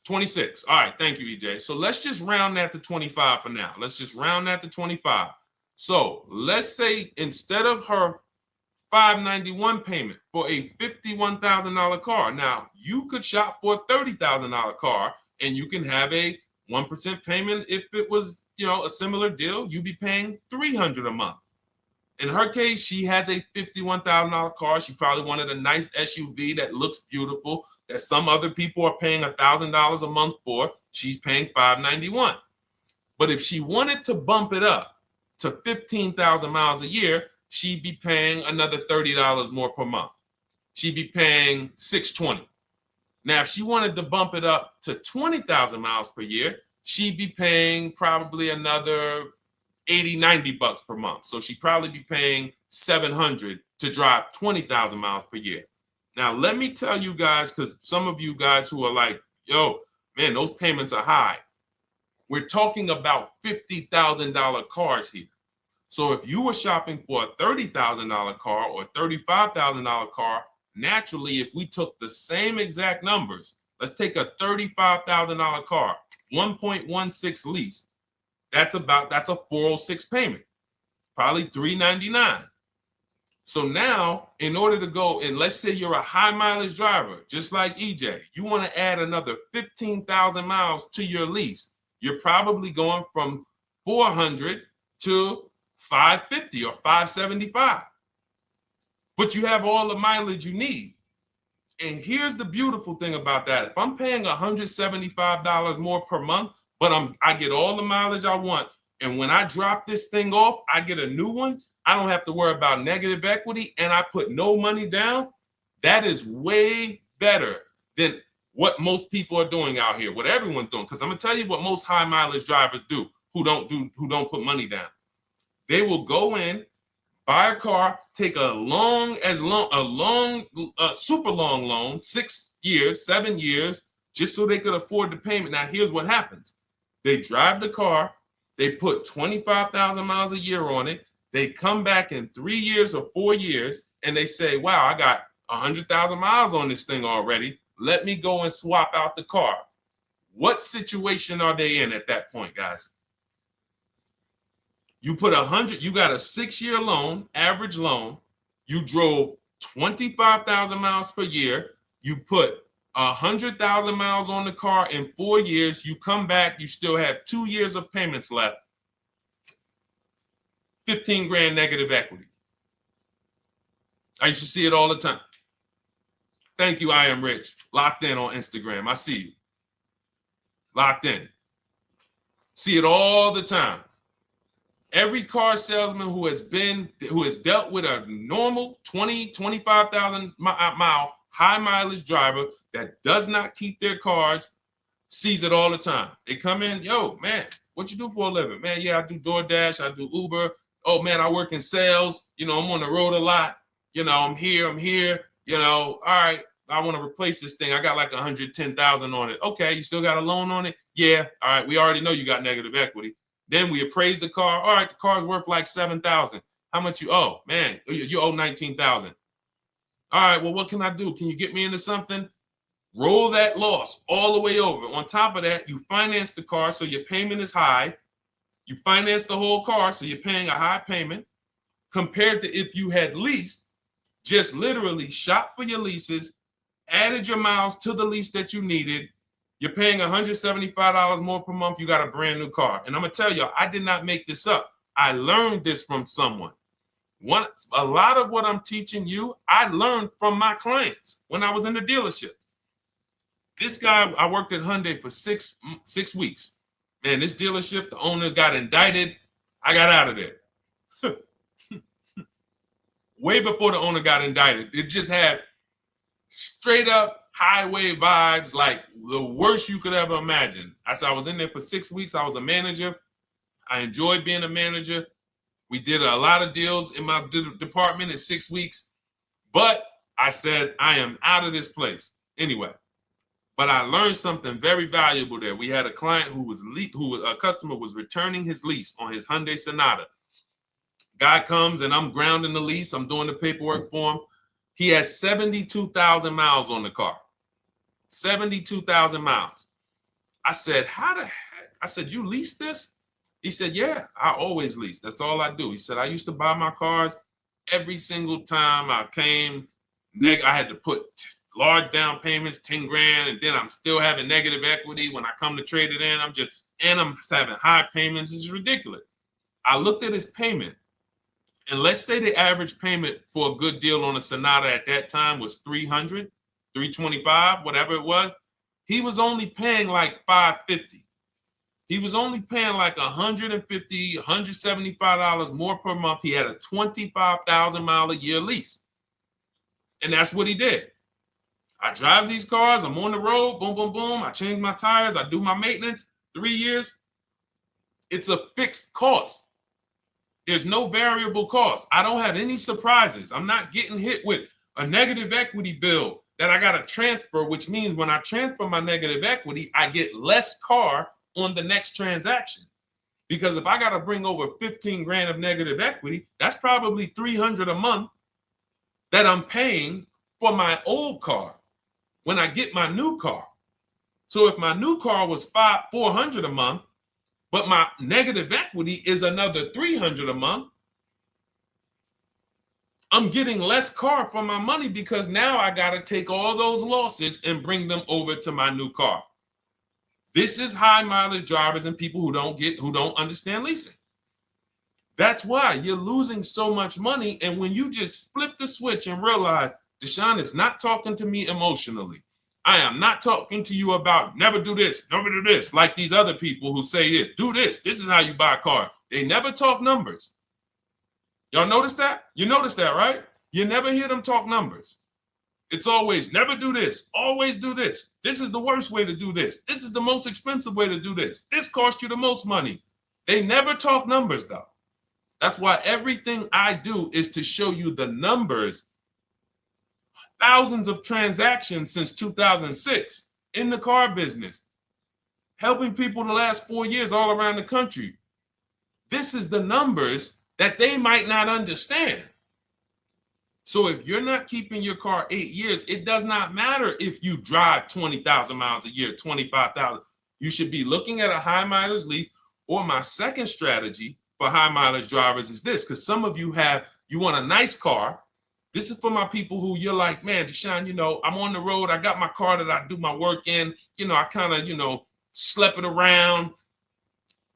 26. All right. Thank you, EJ. So let's just round that to 25 for now. Let's just round that to 25. So let's say instead of her $591 payment for a $51,000 car, now you could shop for a $30,000 car and you can have a 1% payment. If it was, a similar deal, you'd be paying $300 a month. In her case, she has a $51,000 car. She probably wanted a nice SUV that looks beautiful, that some other people are paying $1,000 a month for. She's paying $591. But if she wanted to bump it up to 15,000 miles a year, she'd be paying another $30 more per month. She'd be paying $620. Now, if she wanted to bump it up to 20,000 miles per year, she'd be paying probably another 80, 90 bucks per month. So she'd probably be paying 700 to drive 20,000 miles per year. Now, let me tell you guys, because some of you guys who are like, yo, man, those payments are high. We're talking about $50,000 cars here. So if you were shopping for a $30,000 car or $35,000 car, naturally, if we took the same exact numbers, let's take a $35,000 car, 1.16 lease. That's a 406 payment, probably $399. So now, in order to go, and let's say you're a high mileage driver, just like EJ, you want to add another 15,000 miles to your lease. You're probably going from 400 to 550 or 575. But you have all the mileage you need. And here's the beautiful thing about that. If I'm paying $175 more per month, but I get all the mileage I want, and when I drop this thing off, I get a new one, I don't have to worry about negative equity, and I put no money down, that is way better than what most people are doing out here, what everyone's doing. Because I'm gonna tell you what most high mileage drivers do who don't put money down. They will go in, buy a car, take a super long loan, 6 years, 7 years, just so they could afford the payment. Now, here's what happens. They drive the car, they put 25,000 miles a year on it, they come back in 3 years or 4 years, and they say, wow, I got 100,000 miles on this thing already. Let me go and swap out the car. What situation are they in at that point, guys? You put 100, you got a 6-year loan, average loan. You drove 25,000 miles per year. You put 100,000 miles on the car in 4 years. You come back, you still have 2 years of payments left. 15 grand negative equity. I used to see it all the time. Thank you, I am rich. Locked in on Instagram. I see you. Locked in. See it all the time. Every car salesman who has dealt with a normal 25,000 mile high mileage driver that does not keep their cars sees it all the time. They come in, yo, man, what you do for a living? Man, yeah, I do DoorDash, I do Uber. Oh man, I work in sales. You know, I'm on the road a lot. You know, I'm here. You know, all right, I want to replace this thing. I got like 110,000 on it. Okay, you still got a loan on it? Yeah, all right, we already know you got negative equity. Then we appraise the car. All right, the car's worth like 7,000. How much you owe? Man, you owe 19,000. All right, well, what can I do? Can you get me into something? Roll that loss all the way over. On top of that, you finance the car, so your payment is high. You finance the whole car, so you're paying a high payment compared to if you had leased, just literally shop for your leases, added your miles to the lease that you needed. You're paying $175 more per month. You got a brand new car. And I'm going to tell you, I did not make this up. I learned this from someone. A lot of what I'm teaching you, I learned from my clients when I was in the dealership. This guy, I worked at Hyundai for six weeks. Man, this dealership, the owners got indicted. I got out of there. Way before the owner got indicted. It just had straight up highway vibes, like the worst you could ever imagine. I was in there for 6 weeks. I was a manager. I enjoyed being a manager. We did a lot of deals in my department in 6 weeks. But I said, I am out of this place. Anyway, but I learned something very valuable there. We had a client a customer was returning his lease on his Hyundai Sonata. Guy comes and I'm grounding the lease. I'm doing the paperwork for him. He has 72,000 miles on the car. 72,000 miles. I said, how the heck? I said, you lease this? He said, yeah, I always lease. That's all I do. He said, I used to buy my cars every single time I came. I had to put large down payments, 10 grand, and then I'm still having negative equity. When I come to trade it in, I'm having high payments. It's ridiculous. I looked at his payment. And let's say the average payment for a good deal on a Sonata at that time was 300, 325, whatever it was. He was only paying like 550. He was only paying like $150, $175 more per month. He had a 25,000 mile a year lease. And that's what he did. I drive these cars, I'm on the road, boom, boom, boom. I change my tires, I do my maintenance, 3 years. It's a fixed cost. There's no variable cost. I don't have any surprises. I'm not getting hit with a negative equity bill that I got to transfer, which means when I transfer my negative equity, I get less car on the next transaction. Because if I got to bring over 15 grand of negative equity, that's probably 300 a month that I'm paying for my old car when I get my new car. So if my new car was 400 a month, but my negative equity is another 300 a month, I'm getting less car for my money because now I got to take all those losses and bring them over to my new car. This is high mileage drivers and people who don't understand leasing. That's why you're losing so much money. And when you just flip the switch and realize Deshone is not talking to me emotionally, I am not talking to you about never do this, like these other people who say this, do this. This is how you buy a car. They never talk numbers. Y'all notice that? You notice that, right? You never hear them talk numbers. It's always never do this, always do this. This is the worst way to do this. This is the most expensive way to do this. This costs you the most money. They never talk numbers though. That's why everything I do is to show you the numbers. Thousands of transactions since 2006 in the car business, helping people the last 4 years all around the country. This is the numbers that they might not understand. So if you're not keeping your car 8 years, it does not matter if you drive 20,000 miles a year, 25,000. You should be looking at a high mileage lease. Or my second strategy for high mileage drivers is this, because some of you want a nice car. This is for my people who you're like, man, Deshone, I'm on the road. I got my car that I do my work in. I kind of, slep it around.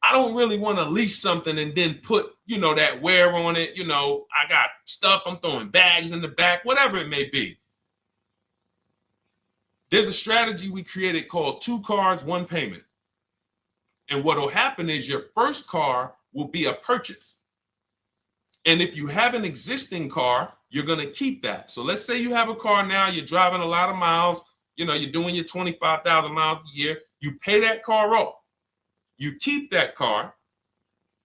I don't really want to lease something and then put, that wear on it. I got stuff. I'm throwing bags in the back, whatever it may be. There's a strategy we created called 2 cars, 1 payment. And what will happen is your first car will be a purchase. And if you have an existing car, you're going to keep that. So let's say you have a car now, you're driving a lot of miles, you're doing your 25,000 miles a year. You pay that car off. You keep that car,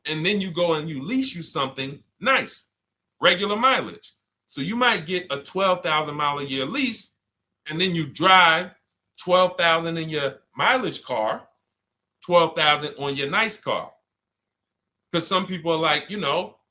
and then you go and you lease you something nice, regular mileage. So you might get a 12,000 mile a year lease, and then you drive 12,000 in your mileage car, 12,000 on your nice car. Because some people are like,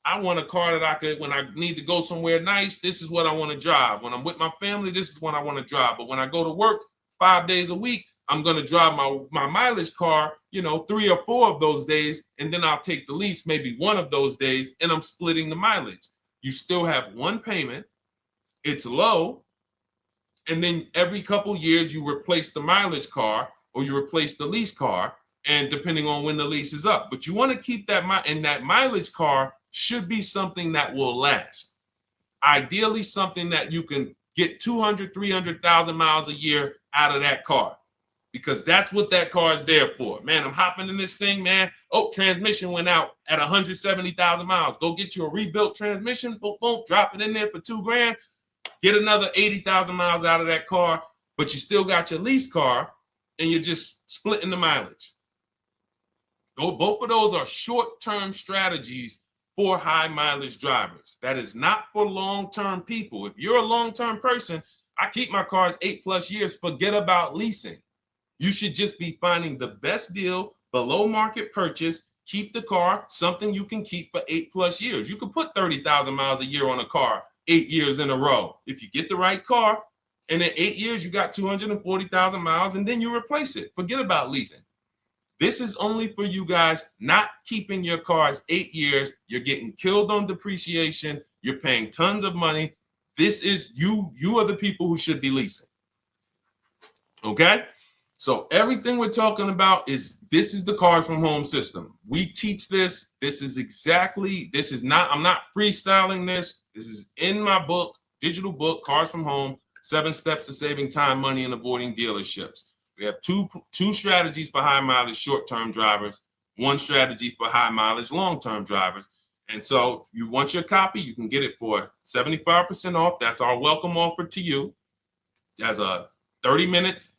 I want a car that I could, when I need to go somewhere nice, this is what I want to drive. When I'm with my family, this is what I want to drive. But when I go to work 5 days a week, I'm going to drive my mileage car, 3 or 4 of those days. And then I'll take the lease maybe 1 of those days, and I'm splitting the mileage. You still have 1 payment. It's low. And then every couple years, you replace the mileage car or you replace the lease car. And depending on when the lease is up. But you want to keep that, and that mileage car should be something that will last. Ideally, something that you can get 200, 300,000 miles a year out of that car, because that's what that car is there for. Man, I'm hopping in this thing, man. Oh, transmission went out at 170,000 miles. Go get you a rebuilt transmission, boom, boom, drop it in there for $2 grand, get another 80,000 miles out of that car, but you still got your lease car and you're just splitting the mileage. Both of those are short-term strategies for high mileage drivers. That is not for long-term people. If you're a long-term person, I keep my cars 8+ years, forget about leasing. You should just be finding the best deal, below market purchase, keep the car, something you can keep for 8+ years. You can put 30,000 miles a year on a car 8 years in a row. If you get the right car, and in 8 years, you got 240,000 miles, and then you replace it. Forget about leasing. This is only for you guys not keeping your cars 8 years. You're getting killed on depreciation. You're paying tons of money. This is you. You are the people who should be leasing. Okay? So everything we're talking about this is the Cars from Home system. We teach this. This is not, I'm not freestyling this. This is in my book, digital book, Cars from Home, 7 Steps to Saving Time, Money, and Avoiding Dealerships. We have two strategies for high mileage short-term drivers, 1 strategy for high mileage long-term drivers. And so you want your copy, you can get it for 75% off. That's our welcome offer to you as a 30 minutes.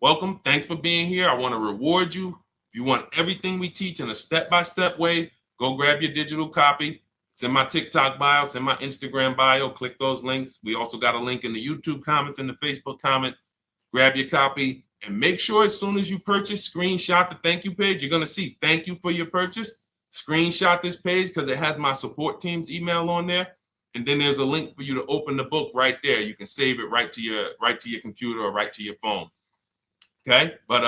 Welcome. Thanks for being here. I want to reward you. If you want everything we teach in a step-by-step way, go grab your digital copy. It's in my TikTok bio. It's in my Instagram bio. Click those links. We also got a link in the YouTube comments and the Facebook comments. Grab your copy and make sure as soon as you purchase, screenshot the thank you page. You're going to see thank you for your purchase. Screenshot this page because it has my support team's email on there. And then there's a link for you to open the book right there. You can save it right to your computer or right to your phone. Okay, but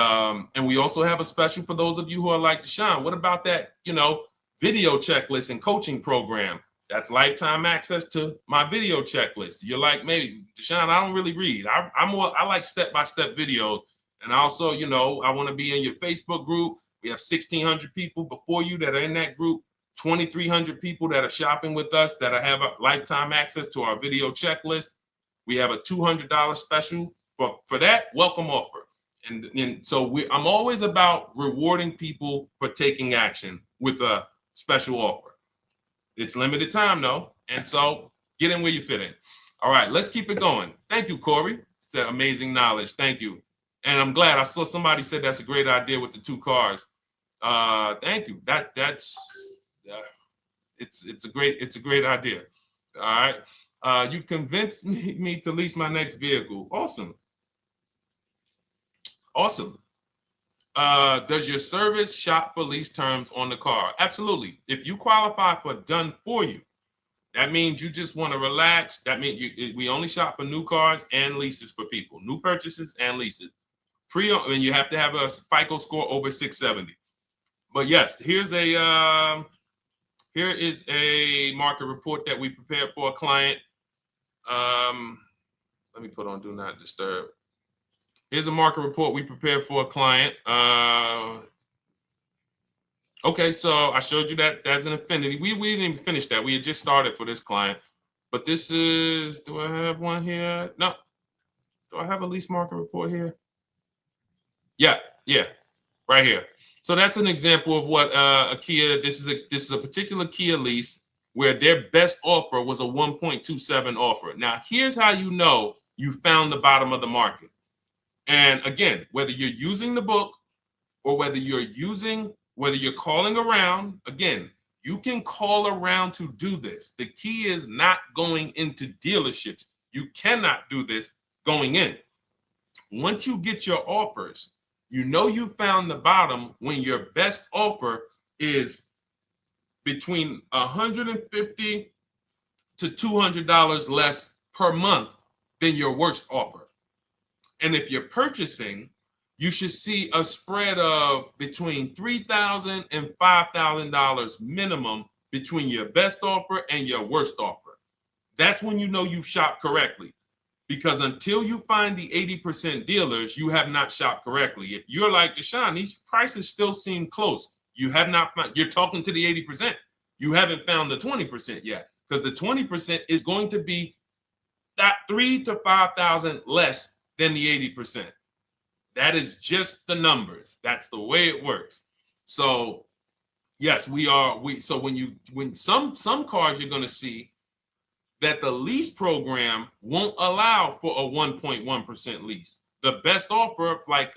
and we also have a special for those of you who are like Deshone. What about that, video checklist and coaching program? That's lifetime access to my video checklist. You're like, maybe Deshone, I don't really read. I like step-by-step videos. And also, I want to be in your Facebook group. We have 1,600 people before you that are in that group, 2,300 people that are shopping with us that have a lifetime access to our video checklist. We have a $200 special for that welcome offer. And so I'm always about rewarding people for taking action with a special offer. It's limited time though. And so get in where you fit in. All right, let's keep it going. Thank you, Corey. Said amazing knowledge. Thank you. And I'm glad I saw somebody said that's a great idea with the 2 cars. Thank you. It's a great idea. All right. You've convinced me to lease my next vehicle. Awesome. Awesome. Does your service shop for lease terms on the car? Absolutely. If you qualify for done for you, that means you just want to relax. That means we only shop for new cars and leases for people, new purchases and leases. And you have to have a FICO score over 670. But yes, here is a market report that we prepared for a client. Let me put on Do Not Disturb. Here's a market report we prepared for a client. Okay, so I showed you that that's an Infinity. We didn't even finish that. We had just started for this client. But this is, do I have one here? No. Do I have a lease market report here? Yeah, right here. So that's an example of what a Kia, this is a particular Kia lease where their best offer was a 1.27 offer. Now, here's how you know you found the bottom of the market. And again, whether you're using the book or whether you're calling around, again, you can call around to do this. The key is not going into dealerships. You cannot do this going in. Once you get your offers, you know you found the bottom when your best offer is between $150 to $200 less per month than your worst offer. And if you're purchasing, you should see a spread of between $3,000 and $5,000 minimum between your best offer and your worst offer. That's when you know you've shopped correctly. Because until you find the 80% dealers, you have not shopped correctly. If you're like Deshone, these prices still seem close. You have not found, you're talking to the 80%. You haven't found the 20% yet. Because the 20% is going to be that $3,000 to $5,000 less than the 80%. That is just the numbers. That's the way it works. So yes, so when some cars you're going to see that the lease program won't allow for a 1.1% lease. The best offer, like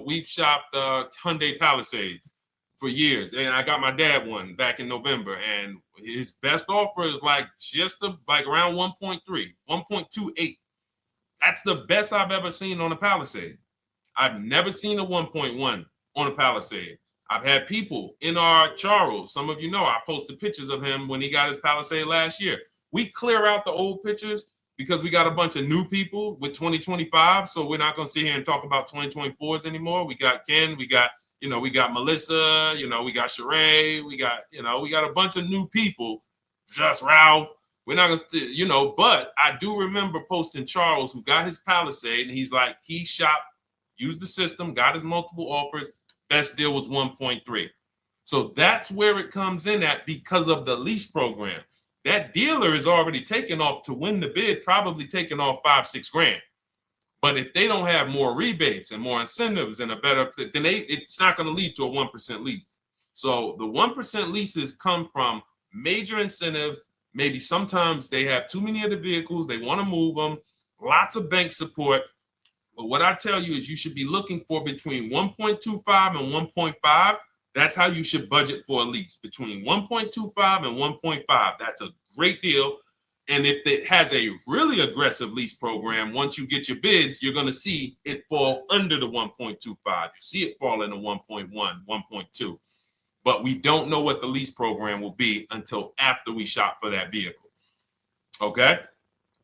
we've shopped Hyundai Palisades for years, and I got my dad one back in November, and his best offer is like around 1.3, 1.28. That's the best I've ever seen on a Palisade. I've never seen a 1.1 on a Palisade. I've had people in our Charles, some of you know, I posted pictures of him when he got his Palisade last year. We clear out the old pictures because we got a bunch of new people with 2025. So we're not going to sit here and talk about 2024s anymore. We got Ken, we got Melissa, we got Sheree, we got a bunch of new people, just Ralph. We're not going to, but I do remember posting Charles who got his Palisade and he's like, he shopped used the system, got his multiple offers. Best deal was 1.3. So that's where it comes in at because of the lease program. That dealer is already taken off to win the bid, probably taking off 5-6 grand. But if they don't have more rebates and more incentives and a better, then it's not going to lead to a 1% lease. So the 1% leases come from major incentives. Maybe sometimes they have too many of the vehicles, they want to move them, lots of bank support. But what I tell you is you should be looking for between 1.25 and 1.5. That's how you should budget for a lease, between 1.25 and 1.5. That's a great deal. And if it has a really aggressive lease program, once you get your bids, you're going to see it fall under the 1.25. You see it fall into 1.1, 1.2. But we don't know what the lease program will be until after we shop for that vehicle. Okay?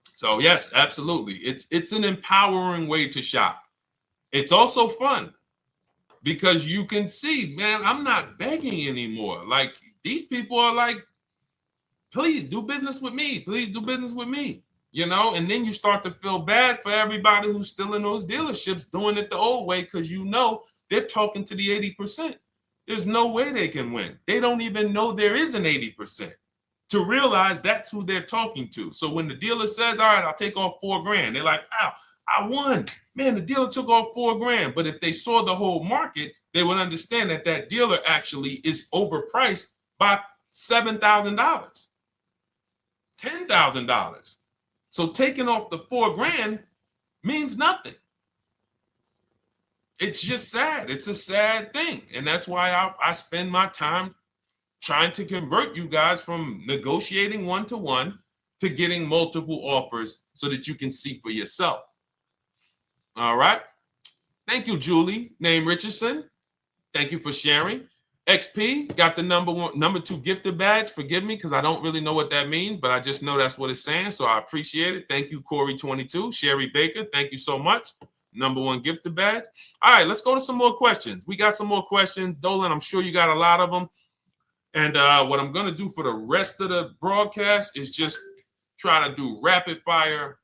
So yes, absolutely. It's an empowering way to shop. It's also fun because you can see, man, I'm not begging anymore. Like these people are like, please do business with me. Please do business with me. You know, and then you start to feel bad for everybody who's still in those dealerships doing it the old way because you know they're talking to the 80%. There's no way they can win. They don't even know there is an 80%. To realize that's who they're talking to. So when the dealer says, all right, I'll take off 4 grand, they're like, wow, I won. Man, the dealer took off 4 grand. But if they saw the whole market, they would understand that that dealer actually is overpriced by $7,000, $10,000. So taking off the 4 grand means nothing. It's just sad. It's a sad thing. And that's why I spend my time trying to convert you guys from negotiating one-to-one to getting multiple offers so that you can see for yourself. All right. Thank you, Julie, name Richardson. Thank you for sharing. XP got the number 2 gifted badge. Forgive me because I don't really know what that means, but I just know that's what it's saying. So I appreciate it. Thank you, Corey22. Sherry Baker, thank you so much. Number 1 gifted badge. All right, let's go to some more questions. We got some more questions. Dolan, I'm sure you got a lot of them. And what I'm going to do for the rest of the broadcast is just try to do rapid fire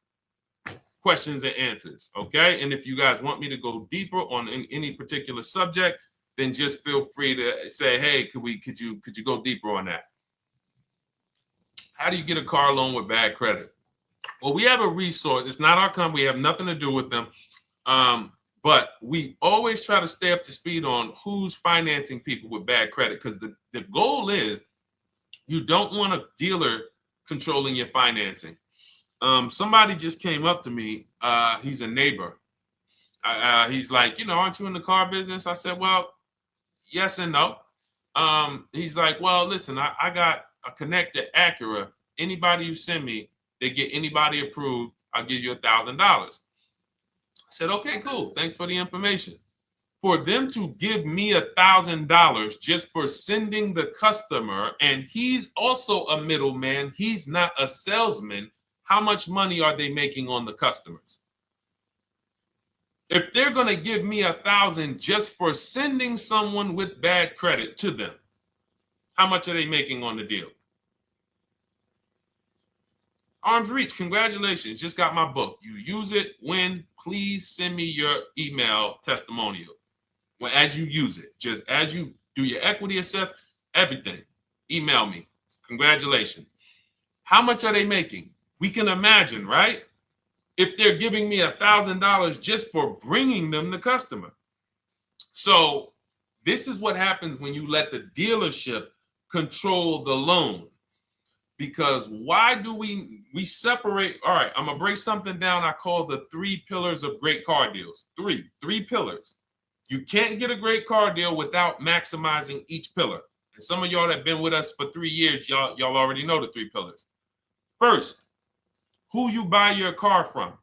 questions and answers. Okay. And if you guys want me to go deeper on any particular subject, then just feel free to say, hey, could you go deeper on that? How do you get a car loan with bad credit? Well, we have a resource. It's not our company. We have nothing to do with them. But we always try to stay up to speed on who's financing people with bad credit because the goal is you don't want a dealer controlling your financing. Somebody just came up to me. He's a neighbor. He's like, aren't you in the car business? I said, well, yes and no. He's like, well, listen, I got a connected Acura. Anybody you send me, they get anybody approved, I'll give you $1,000. I said, okay, cool. Thanks for the information. For them to give me $1,000 just for sending the customer, and he's also a middleman, he's not a salesman, how much money are they making on the customers? If they're going to give me $1,000 just for sending someone with bad credit to them, how much are they making on the deal? Arms Reach, congratulations. Just got my book. You use it when, please send me your email testimonial. Well, as you use it, just as you do your equity assessment, everything, email me. Congratulations. How much are they making? We can imagine, right? If they're giving me $1,000 just for bringing them the customer. So this is what happens when you let the dealership control the loan. Because why do we separate? All right, I'm going to break something down I call the 3 pillars of great car deals. Three pillars. You can't get a great car deal without maximizing each pillar. And some of y'all that have been with us for 3 years, y'all already know the 3 pillars. First, who you buy your car from.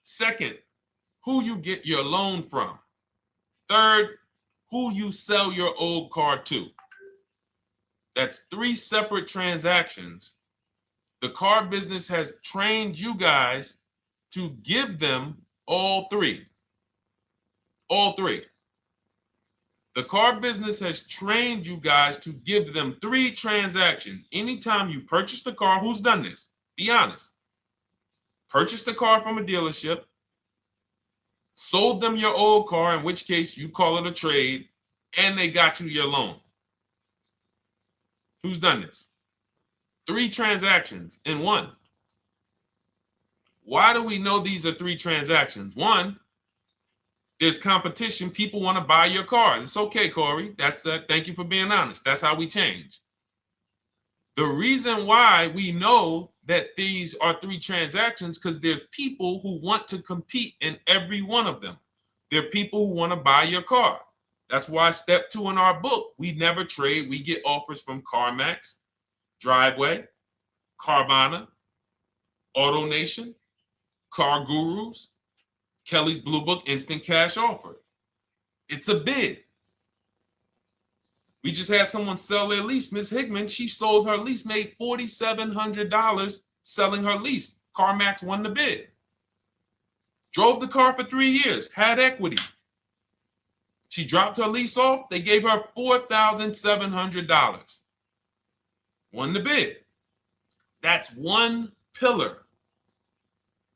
Second, who you get your loan from. Third, who you sell your old car to. That's 3 separate transactions. The car business has trained you guys to give them all 3. All 3. The car business has trained you guys to give them 3 transactions. Anytime you purchase the car, who's done this? Be honest. Purchase the car from a dealership. sold them your old car, in which case you call it a trade, and they got you your loan. Who's done this? 3 transactions in one. Why do we know these are 3 transactions? One, there's competition. People want to buy your car. It's okay, Corey. That's that. Thank you for being honest. That's how we change. The reason why we know that these are 3 transactions, because there's people who want to compete in every one of them. There are people who want to buy your car. That's why step 2 in our book, we never trade. We get offers from CarMax, Driveway, Carvana, AutoNation, Car Gurus, Kelly's Blue Book, Instant Cash Offer. It's a bid. We just had someone sell their lease. Miss Hickman, she sold her lease, made $4,700 selling her lease. CarMax won the bid. Drove the car for 3 years, had equity. She dropped her lease off. They gave her $4,700. Won the bid. That's one pillar.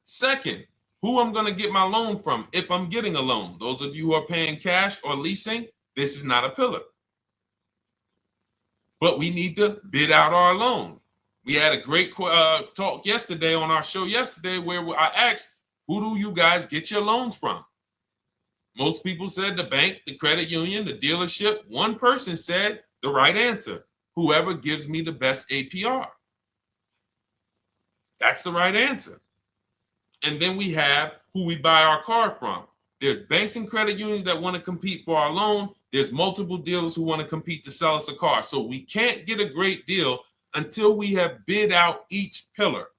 Second, who I'm going to get my loan from if I'm getting a loan. Those of you who are paying cash or leasing, this is not a pillar. But we need to bid out our loan. We had a great talk yesterday on our show yesterday where I asked, who do you guys get your loans from? Most people said the bank, the credit union, the dealership. One person said the right answer, whoever gives me the best APR. That's the right answer. And then we have who we buy our car from. There's banks and credit unions that want to compete for our loan. There's multiple dealers who want to compete to sell us a car. So we can't get a great deal until we have bid out each pillar.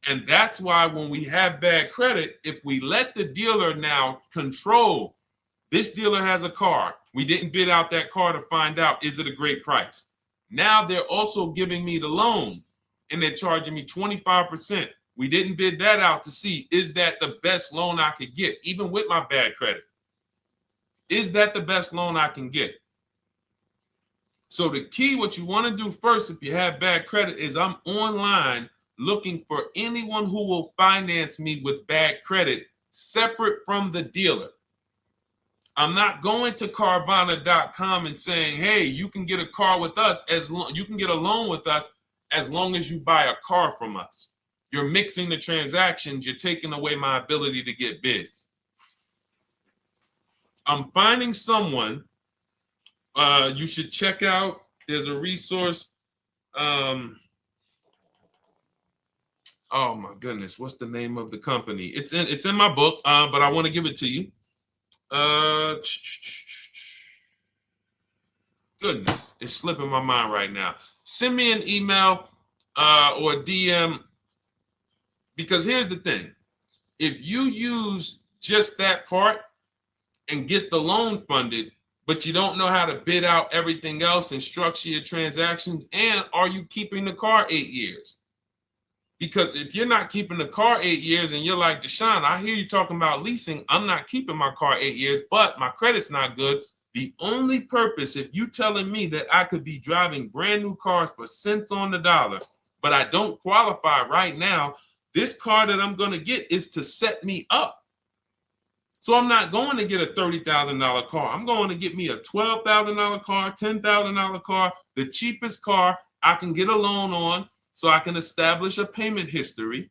And that's why when we have bad credit, if we let the dealer now control, this dealer has a car. We didn't bid out that car to find out, is it a great price? Now they're also giving me the loan and they're charging me 25%. We didn't bid that out to see, is that the best loan I could get, even with my bad credit? Is that the best loan I can get? So the key, what you want to do first if you have bad credit is I'm online looking for anyone who will finance me with bad credit separate from the dealer. I'm not going to Carvana.com and saying, hey, you can get a car with us you can get a loan with us as long as you buy a car from us. You're mixing the transactions. You're taking away my ability to get bids. I'm finding someone you should check out. There's a resource. Oh my goodness, what's the name of the company? It's in my book, but I want to give it to you. Goodness, it's slipping my mind right now. Send me an email or DM. Because here's the thing, if you use just that part and get the loan funded, but you don't know how to bid out everything else and structure your transactions, and are you keeping the car 8 years? Because if you're not keeping the car 8 years and you're like, Deshone, I hear you talking about leasing, I'm not keeping my car 8 years, but my credit's not good. The only purpose, if you telling me that I could be driving brand new cars for cents on the dollar, but I don't qualify right now, this car that I'm going to get is to set me up. So I'm not going to get a $30,000 car. I'm going to get me a $12,000 car, $10,000 car, the cheapest car I can get a loan on so I can establish a payment history.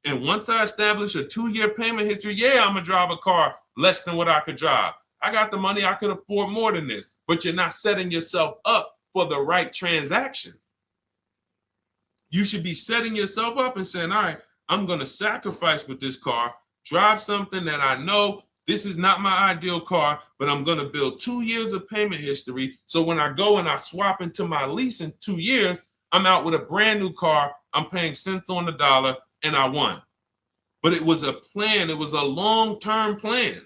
And once I establish a 2-year payment history, yeah, I'm going to drive a car less than what I could drive. I got the money. I could afford more than this. But you're not setting yourself up for the right transaction. You should be setting yourself up and saying, all right, I'm going to sacrifice with this car, drive something that I know this is not my ideal car, but I'm going to build 2 years of payment history. So when I go and I swap into my lease in 2 years, I'm out with a brand new car. I'm paying cents on the dollar and I won. But it was a plan. It was a long-term plan.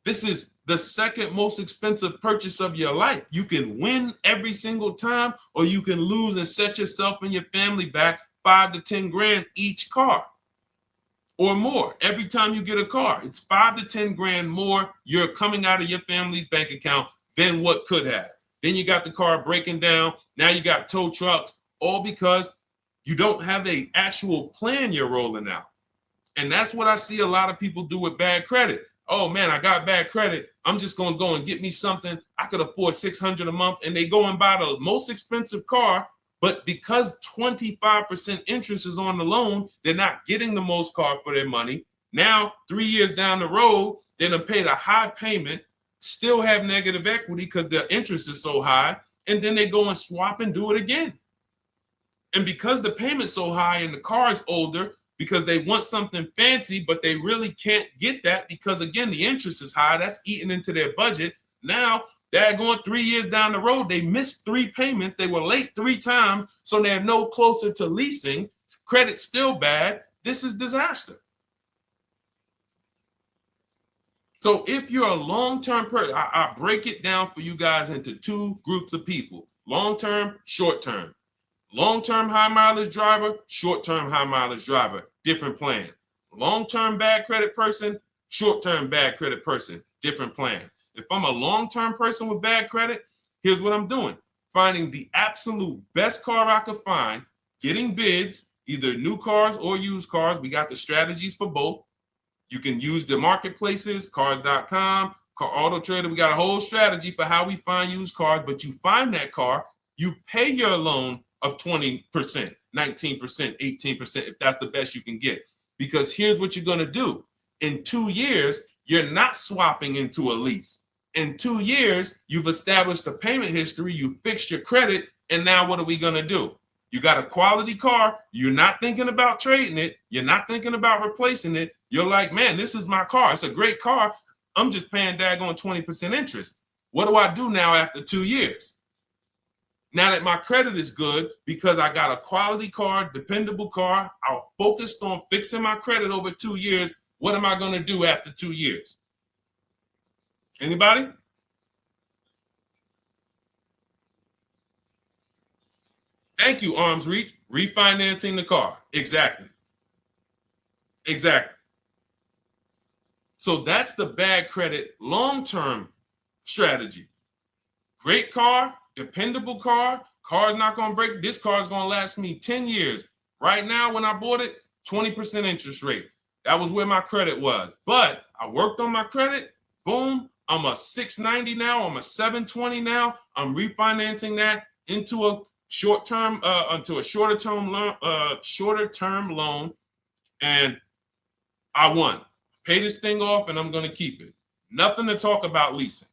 This is the second most expensive purchase of your life. You can win every single time, or you can lose and set yourself and your family back 5 to 10 grand each car or more. Every time you get a car, it's 5 to 10 grand more you're coming out of your family's bank account than what could have. Then you got the car breaking down. Now you got tow trucks, all because you don't have an actual plan you're rolling out. And that's what I see a lot of people do with bad credit. Oh man, I got bad credit. I'm just going to go and get me something. I could afford $600 a month. And they go and buy the most expensive car. But because 25% interest is on the loan, they're not getting the most car for their money. Now, 3 years down the road, they're going to pay the high payment, still have negative equity because the interest is so high. And then they go and swap and do it again. And because the payment's so high and the car is older, because they want something fancy, but they really can't get that because, again, the interest is high. That's eating into their budget. Now they're going 3 years down the road. They missed 3 payments. They were late 3 times, so they're no closer to leasing. Credit's still bad. This is disaster. So if you're a long-term person, I break it down for you guys into 2 groups of people: long-term, short-term. Long-term high mileage driver, short-term high mileage driver, different plan. Long-term bad credit person, short-term bad credit person, different plan. If I'm a long-term person with bad credit, here's what I'm doing: finding the absolute best car I could find, getting bids, either new cars or used cars. We got the strategies for both. You can use the marketplaces, cars.com, Car Auto Trader. We got a whole strategy for how we find used cars, but you find that car, you pay your loan of 20%, 19%, 18%, if that's the best you can get. Because here's what you're going to do. In 2 years, you're not swapping into a lease. In 2 years, you've established a payment history, you fixed your credit, and now what are we going to do? You got a quality car, you're not thinking about trading it, you're not thinking about replacing it. You're like, man, this is my car. It's a great car. I'm just paying daggone 20% interest. What do I do now after 2 years? Now that my credit is good, because I got a quality car, dependable car, I focused on fixing my credit over 2 years. What am I going to do after 2 years? Anybody? Thank you, Arms Reach. Refinancing the car. Exactly. Exactly. So that's the bad credit long-term strategy. Great car, dependable car, car's not going to break. This car is going to last me 10 years. Right now, when I bought it, 20% interest rate. That was where my credit was. But I worked on my credit. Boom. I'm a 690 now. I'm a 720 now. I'm refinancing that into a short-term, into a shorter-term loan, and I won. Pay this thing off, and I'm going to keep it. Nothing to talk about leasing.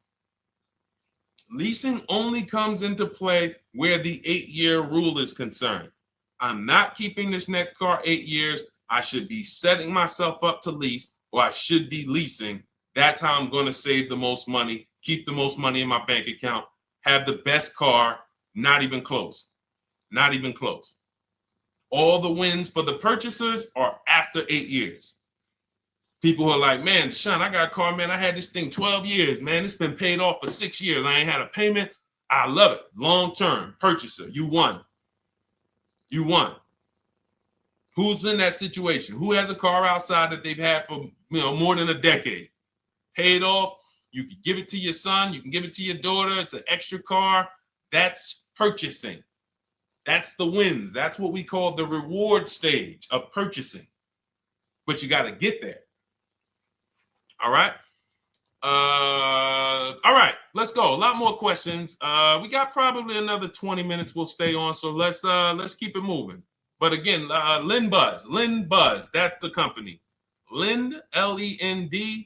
Leasing only comes into play where the 8-year rule is concerned. I'm not keeping this next car 8 years. I should be setting myself up to lease, or I should be leasing. That's how I'm going to save the most money, keep the most money in my bank account, have the best car. Not even close. Not even close. All the wins for the purchasers are after 8 years. People who are like, man, Deshone, I got a car, man. I had this thing 12 years, man. It's been paid off for 6 years. I ain't had a payment. I love it. Long-term purchaser. You won. You won. Who's in that situation? Who has a car outside that they've had for more than a decade? Paid off. You can give it to your son. You can give it to your daughter. It's an extra car. That's purchasing. That's the wins. That's what we call the reward stage of purchasing. But you got to get there. All right. All right, let's go. A lot more questions. We got probably another 20 minutes we'll stay on, so let's keep it moving. But again, Lend Buzz, that's the company. Lend, Lendbuzz.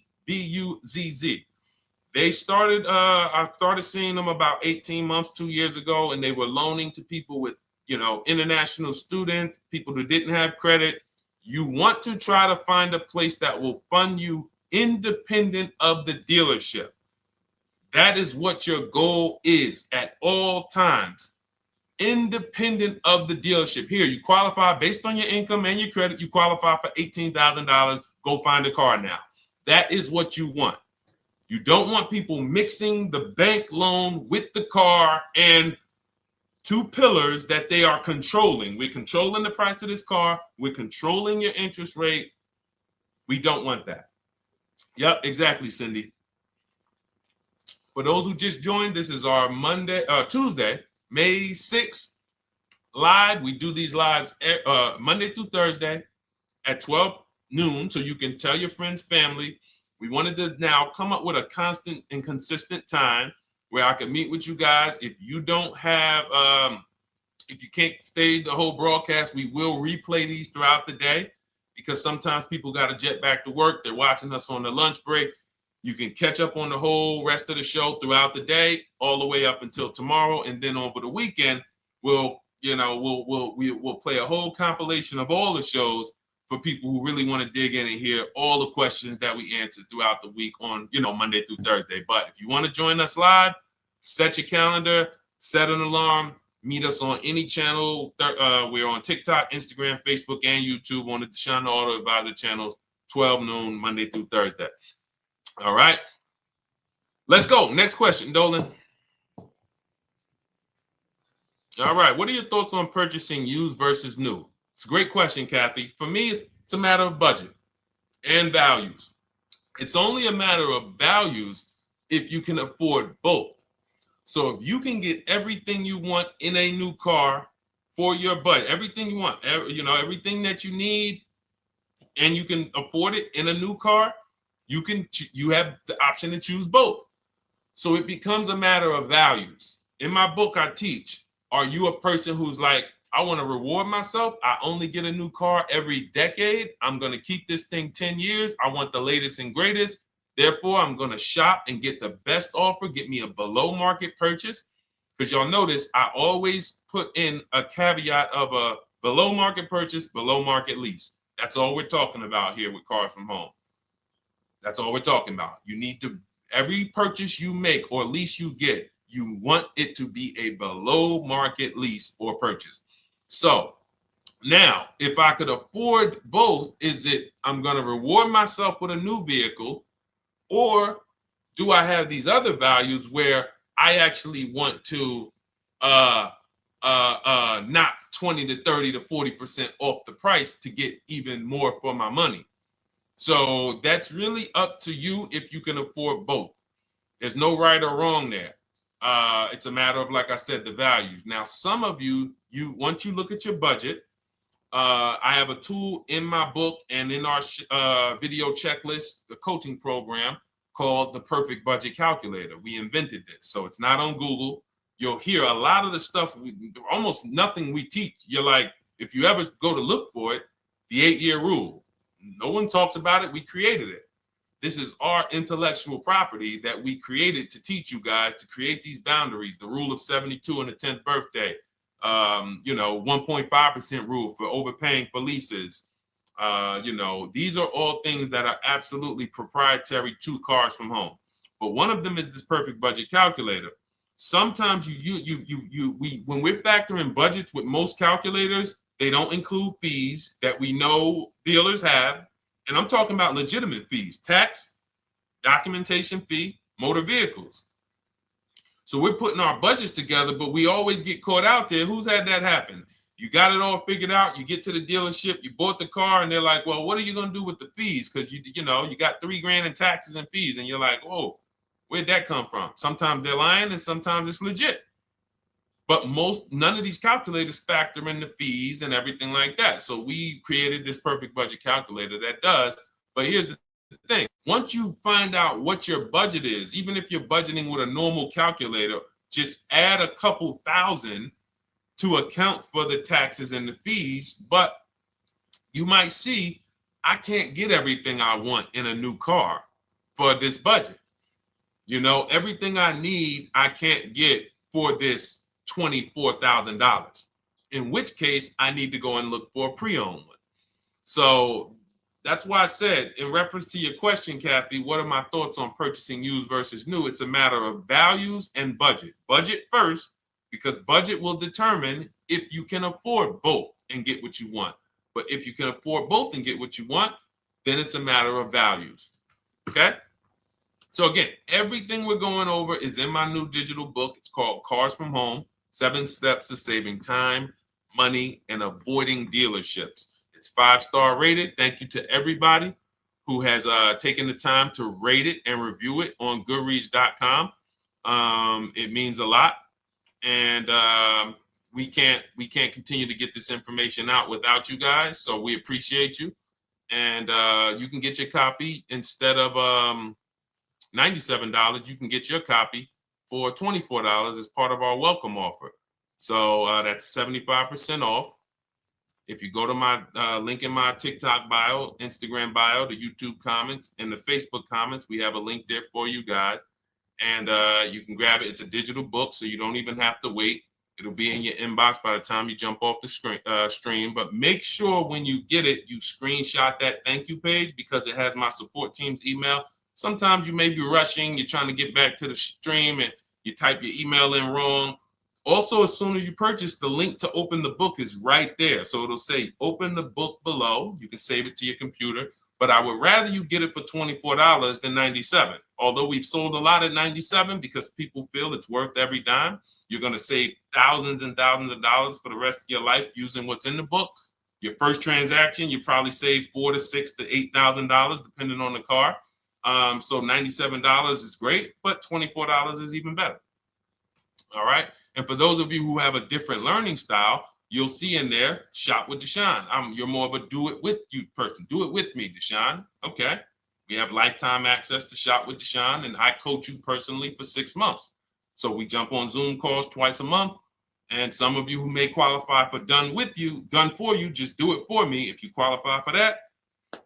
They started, I started seeing them about 18 months, 2 years ago, and they were loaning to people with, international students, people who didn't have credit. You want to try to find a place that will fund you independent of the dealership. That is what your goal is at all times. Independent of the dealership. Here, you qualify based on your income and your credit. You qualify for $18,000. Go find a car now. That is what you want. You don't want people mixing the bank loan with the car and two pillars that they are controlling. We're controlling the price of this car. We're controlling your interest rate. We don't want that. Yep, exactly, Cindy. For those who just joined, this is our Tuesday, May 6th live. We do these lives Monday through Thursday at 12 noon, so you can tell your friends, family. We wanted to now come up with a constant and consistent time where I can meet with you guys. If you don't have, if you can't stay the whole broadcast, we will replay these throughout the day because sometimes people got to jet back to work. They're watching us on the lunch break. You can catch up on the whole rest of the show throughout the day, all the way up until tomorrow, and then over the weekend, we'll play a whole compilation of all the shows for people who really want to dig in and hear all the questions that we answered throughout the week on, Monday through Thursday. But if you want to join us live, set your calendar, set an alarm, meet us on any channel. We're on TikTok, Instagram, Facebook, and YouTube on the Deshone the Auto Advisor channels, 12 noon, Monday through Thursday. All right. Let's go. Next question, Dolan. All right. What are your thoughts on purchasing used versus new? It's a great question, Kathy. For me, it's a matter of budget and values. It's only a matter of values if you can afford both. So if you can get everything you want in a new car for your budget, everything you want, everything that you need, and you can afford it in a new car, you have the option to choose both. So it becomes a matter of values. In my book, I teach, are you a person who's like, I want to reward myself. I only get a new car every decade. I'm going to keep this thing 10 years. I want the latest and greatest. Therefore, I'm going to shop and get the best offer, get me a below market purchase. Because y'all notice I always put in a caveat of a below market purchase, below market lease. That's all we're talking about here with Cars from Home. That's all we're talking about. You need to, every purchase you make or lease you get, you want it to be a below market lease or purchase. So now, if I could afford both, is it I'm going to reward myself with a new vehicle, or do I have these other values where I actually want to knock 20 to 30 to 40% off the price to get even more for my money? So that's really up to you if you can afford both. There's no right or wrong there. It's a matter of, like I said, the values. Now, some of you once you look at your budget, I have a tool in my book and in our video checklist, the coaching program called the Perfect Budget Calculator. We invented this, so it's not on Google. You'll hear a lot of the stuff, almost nothing we teach. You're like, if you ever go to look for it, the 8-year rule. No one talks about it. We created it. This is our intellectual property that we created to teach you guys to create these boundaries, the rule of 72 and the 10th birthday, 1.5% rule for overpaying for leases. These are all things that are absolutely proprietary to Cars from Home. But one of them is this Perfect Budget Calculator. Sometimes when we're factoring budgets with most calculators, they don't include fees that we know dealers have. And I'm talking about legitimate fees, tax, documentation fee, motor vehicles. So we're putting our budgets together, but we always get caught out there. Who's had that happen? You got it all figured out. You get to the dealership, you bought the car, and they're like, well, what are you going to do with the fees? Because you got $3,000 in taxes and fees. And you're like, oh, where'd that come from? Sometimes they're lying and sometimes it's legit. But none of these calculators factor in the fees and everything like that. So we created this Perfect Budget Calculator that does. But here's the thing. Once you find out what your budget is, even if you're budgeting with a normal calculator, just add a couple thousand to account for the taxes and the fees. But you might see, I can't get everything I want in a new car for this budget. Everything I need, I can't get for this $24,000, in which case I need to go and look for a pre-owned one. So that's why I said, in reference to your question, Kathy, what are my thoughts on purchasing used versus new? It's a matter of values and budget. Budget first, because budget will determine if you can afford both and get what you want. But if you can afford both and get what you want, then it's a matter of values. Okay? So again, everything we're going over is in my new digital book. It's called Cars from Home, 7 Steps to Saving Time, Money, and Avoiding Dealerships. It's 5-star rated. Thank you to everybody who has taken the time to rate it and review it on Goodreads.com. It means a lot. And we can't continue to get this information out without you guys. So we appreciate you. And you can get your copy instead of $97. You can get your copy for $24 as part of our welcome offer. So that's 75% off. If you go to my link in my TikTok bio, Instagram bio, the YouTube comments, and the Facebook comments, we have a link there for you guys. And you can grab it. It's a digital book, so you don't even have to wait. It'll be in your inbox by the time you jump off the stream. But make sure when you get it, you screenshot that thank you page because it has my support team's email. Sometimes you may be rushing. You're trying to get back to the stream and you type your email in wrong. Also, as soon as you purchase, the link to open the book is right there. So it'll say open the book below. You can save it to your computer. But I would rather you get it for $24 than $97. Although we've sold a lot at $97 because people feel it's worth every dime. You're going to save thousands and thousands of dollars for the rest of your life using what's in the book. Your first transaction, you probably save $4,000 to $6,000 to $8,000 depending on the car. So $97 is great, but $24 is even better. All right. And for those of you who have a different learning style, you'll see in there, shop with Deshone. You're more of a do it with you person. Do it with me, Deshone. Okay. We have lifetime access to shop with Deshone, and I coach you personally for 6 months. So we jump on Zoom calls twice a month. And some of you who may qualify for done for you, just do it for me. If you qualify for that,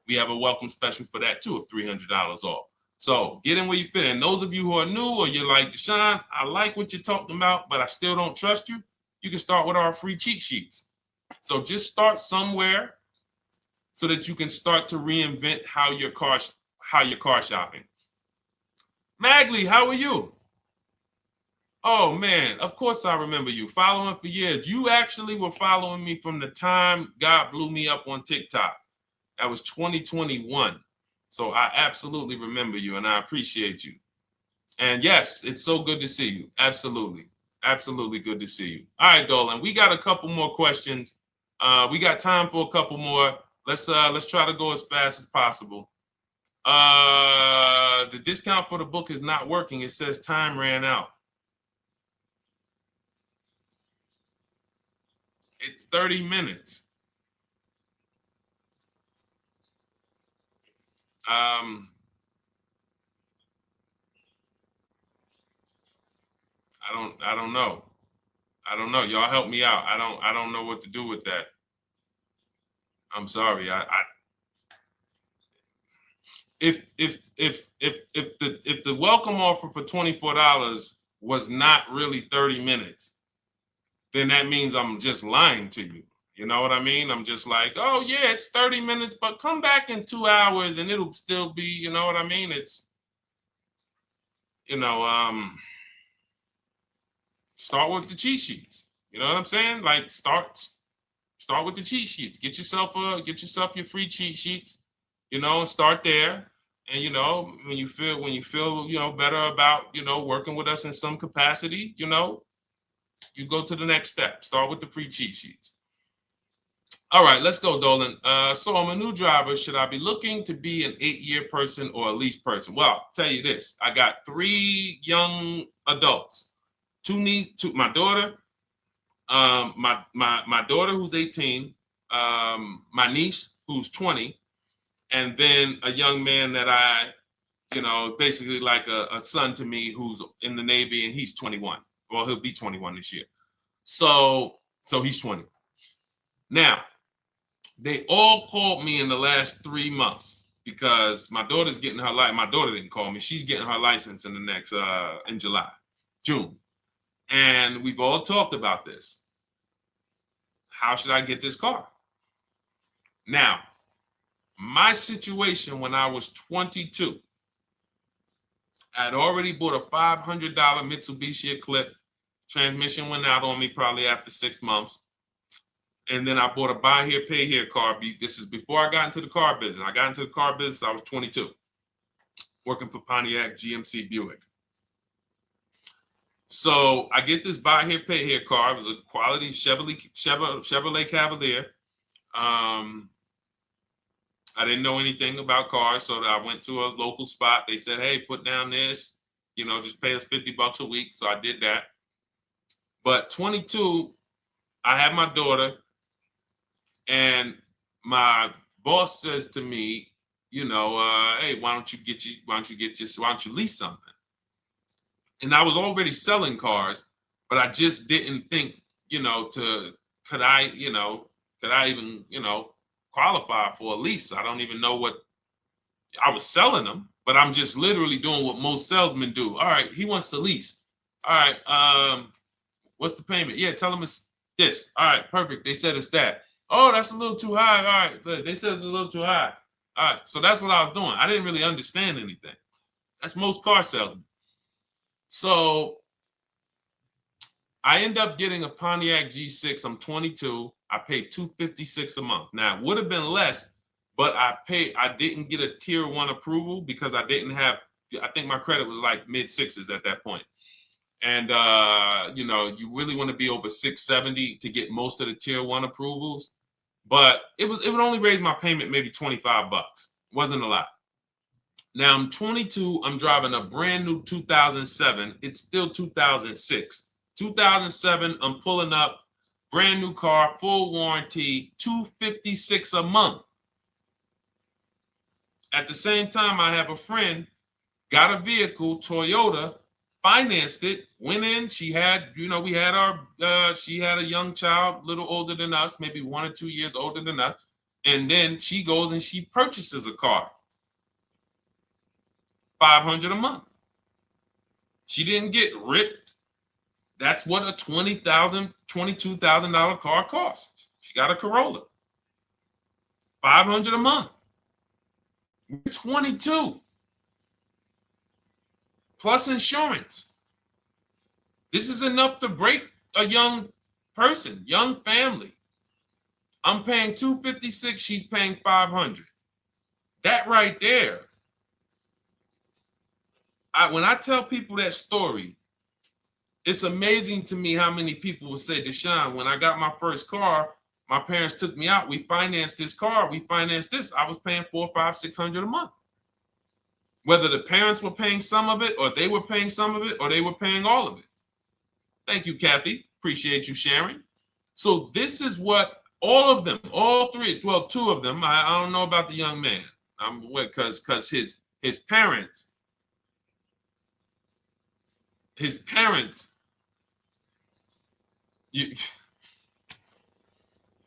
we have a welcome special for that too of $300 off. So get in where you fit. And those of you who are new or you're like, Deshone, I like what you're talking about, but I still don't trust you. You can start with our free cheat sheets. So just start somewhere so that you can start to reinvent how you're car shopping. Magley, how are you? Oh man, of course I remember you. Following for years. You actually were following me from the time God blew me up on TikTok. That was 2021. So I absolutely remember you and I appreciate you. And yes, it's so good to see you. Absolutely. Absolutely good to see you. All right, Dolan, we got a couple more questions. We got time for a couple more. Let's try to go as fast as possible. The discount for the book is not working. It says time ran out. It's 30 minutes. I don't know. I don't know. Y'all help me out. I don't know what to do with that. I'm sorry. If the welcome offer for $24 was not really 30 minutes, then that means I'm just lying to you. You know what I mean? I'm just like, oh yeah, it's 30 minutes, but come back in 2 hours and it'll still be, you know what I mean? It's, start with the cheat sheets. You know what I'm saying? Like start with the cheat sheets. Get yourself your free cheat sheets, start there. And when you feel better about working with us in some capacity, you go to the next step. Start with the free cheat sheets. All right, let's go, Dolan. So I'm a new driver. Should I be looking to be an 8-year person or a lease person? Well, I'll tell you this. I got 3 young adults. My daughter, my daughter who's 18, my niece who's 20, and then a young man that I, basically like a son to me who's in the Navy and he's 21. Well, he'll be 21 this year. So he's 20. Now, they all called me in the last 3 months because my daughter's getting her license. My daughter didn't call me. She's getting her license in the next, in June. And we've all talked about this. How should I get this car? Now, my situation when I was 22, I'd already bought a $500 Mitsubishi Eclipse. Transmission went out on me probably after 6 months. And then I bought a buy here, pay here car. This is before I got into the car business. I got into the car business, I was 22, working for Pontiac GMC Buick. So I get this buy here, pay here car. It was a quality Chevrolet Cavalier. I didn't know anything about cars, so I went to a local spot. They said, hey, put down this, just pay us $50 a week. So I did that. But 22, I had my daughter, and my boss says to me, hey, why don't you lease something? And I was already selling cars, but I just didn't think, could I, could I even, qualify for a lease? I don't even know what I was selling them, but I'm just literally doing what most salesmen do. All right, he wants to lease. All right, what's the payment? Yeah, tell him it's this. All right, perfect. They said it's that. Oh, that's a little too high. All right, they said it's a little too high. All right, so that's what I was doing. I didn't really understand anything. That's most car salesmen. So I end up getting a Pontiac G6. I'm 22. I paid $256 a month. Now it would have been less, but I didn't get a tier 1 approval because I didn't have, I think my credit was like mid sixes at that point. And you really want to be over 670 to get most of the tier 1 approvals. But it would only raise my payment maybe $25. It wasn't a lot. Now I'm 22. I'm driving a brand new 2007. It's still 2006. 2007. I'm pulling up, brand new car, full warranty, $256 a month. At the same time, I have a friend, got a vehicle, Toyota, financed it, went in. She had, we had she had a young child, a little older than us, maybe 1 or 2 years older than us. And then she goes and she purchases a car. $500 a month. She didn't get ripped. That's what a $20,000, $22,000 car costs. She got a Corolla. $500 a month. We're 22. Plus insurance. This is enough to break a young person, young family. I'm paying $256. She's paying $500. That right there. When I tell people that story, it's amazing to me how many people will say, Deshone, when I got my first car, my parents took me out. We financed this car. We financed this. I was paying $400, $500, $600 a month. Whether the parents were paying some of it, or they were paying some of it, or they were paying all of it. Thank you, Kathy. Appreciate you sharing. So this is what all of them, all three, well, 2 of them. I don't know about the young man. Because his parents.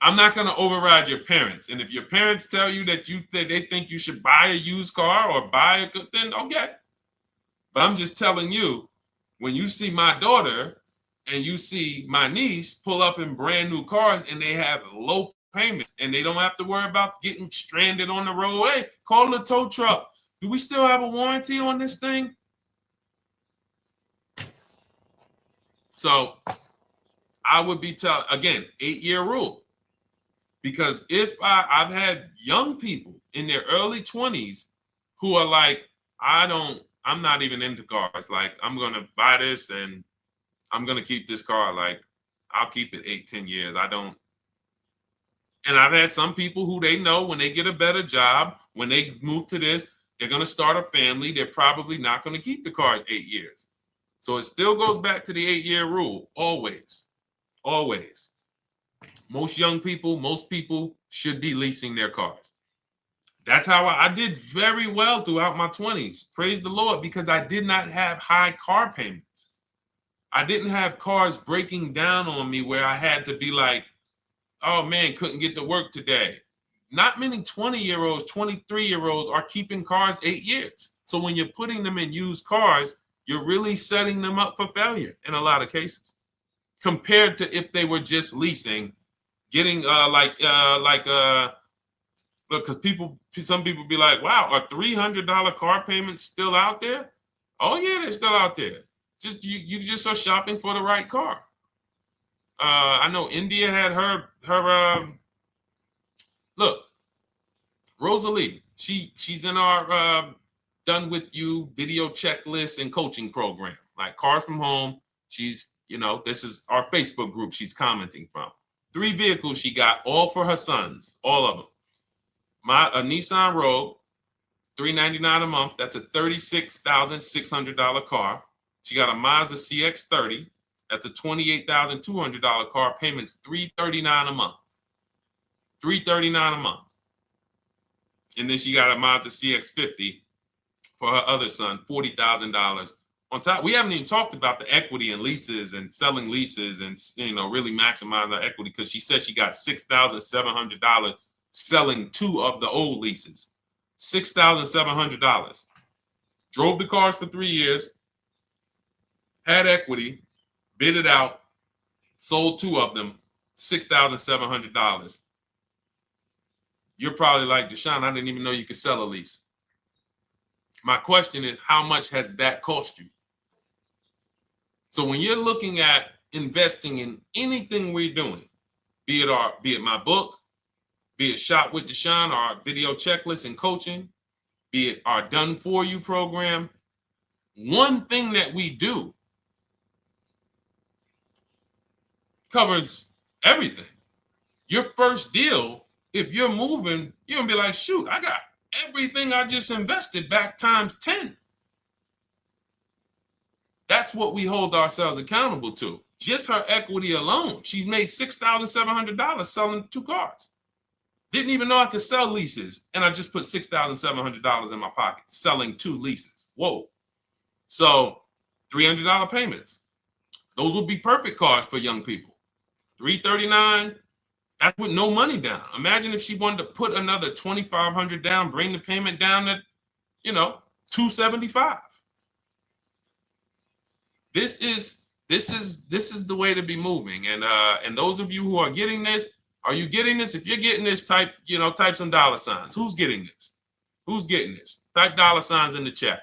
I'm not going to override your parents. And if your parents tell you that they think you should buy a used car or buy a good, then okay. But I'm just telling you, when you see my daughter and you see my niece pull up in brand new cars and they have low payments and they don't have to worry about getting stranded on the road, hey, call the tow truck. Do we still have a warranty on this thing? So I would be again, 8-year rule. Because if I've had young people in their early 20s who are like, I'm not even into cars. Like, I'm going to buy this and I'm going to keep this car. Like, I'll keep it 8-10 years. And I've had some people who they know when they get a better job, when they move to this, they're going to start a family. They're probably not going to keep the car 8 years. So it still goes back to the 8-year rule. Always. Always. Most people should be leasing their cars. That's how I did very well throughout my 20s. Praise the Lord, because I did not have high car payments. I didn't have cars breaking down on me where I had to be like, oh man, couldn't get to work today. Not many 20-year-olds, 23-year-olds are keeping cars 8 years. So when you're putting them in used cars, you're really setting them up for failure in a lot of cases, compared to if they were just leasing, getting look, because some people be like, wow, are $300 car payments still out there? Oh yeah, they're still out there. Just you just are shopping for the right car. I know India had her look, Rosalie, she's in our done with you video checklist and coaching program, like Cars from Home. She's, this is our Facebook group she's commenting from. 3 vehicles she got, all for her sons, all of them. A Nissan Rogue, $399 a month. That's a $36,600 car. She got a Mazda CX-30. That's a $28,200 car. Payments $339 a month. $339 a month. And then she got a Mazda CX-50 for her other son, $40,000. On top, we haven't even talked about the equity and leases and selling leases and, you know, really maximizing her equity, because she said she got $6,700 selling 2 of the old leases. $6,700. Drove the cars for 3 years, had equity, bid it out, sold 2 of them, $6,700. You're probably like, Deshone, I didn't even know you could sell a lease. My question is, how much has that cost you? So when you're looking at investing in anything we're doing, be it my book, be it Shop with Deshone, our video checklist and coaching, be it our Done For You program, one thing that we do covers everything. Your first deal, if you're moving, you're gonna be like, shoot, I got everything I just invested back times 10. That's what we hold ourselves accountable to. Just her equity alone, she made $6,700 selling 2 cars. Didn't even know I could sell leases, and I just put $6,700 in my pocket selling 2 leases. Whoa. So $300 payments. Those would be perfect cars for young people. $339, that's with no money down. Imagine if she wanted to put another $2,500 down, bring the payment down to, you know, $275. This is the way to be moving. And those of you who are getting this, are you getting this? If you're getting this, type some dollar signs. Who's getting this? Who's getting this? Type dollar signs in the chat.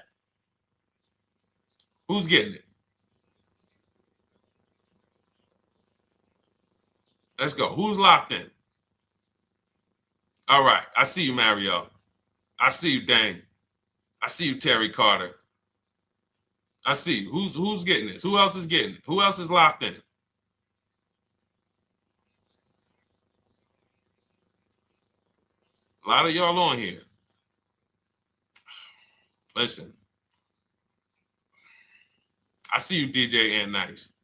Who's getting it? Let's go. Who's locked in? All right. I see you, Mario. I see you, Dane. I see you, Terry Carter. I see you. Who's getting this? Who else is getting it? Who else is locked in? A lot of y'all on here. Listen. I see you, DJ and Nice.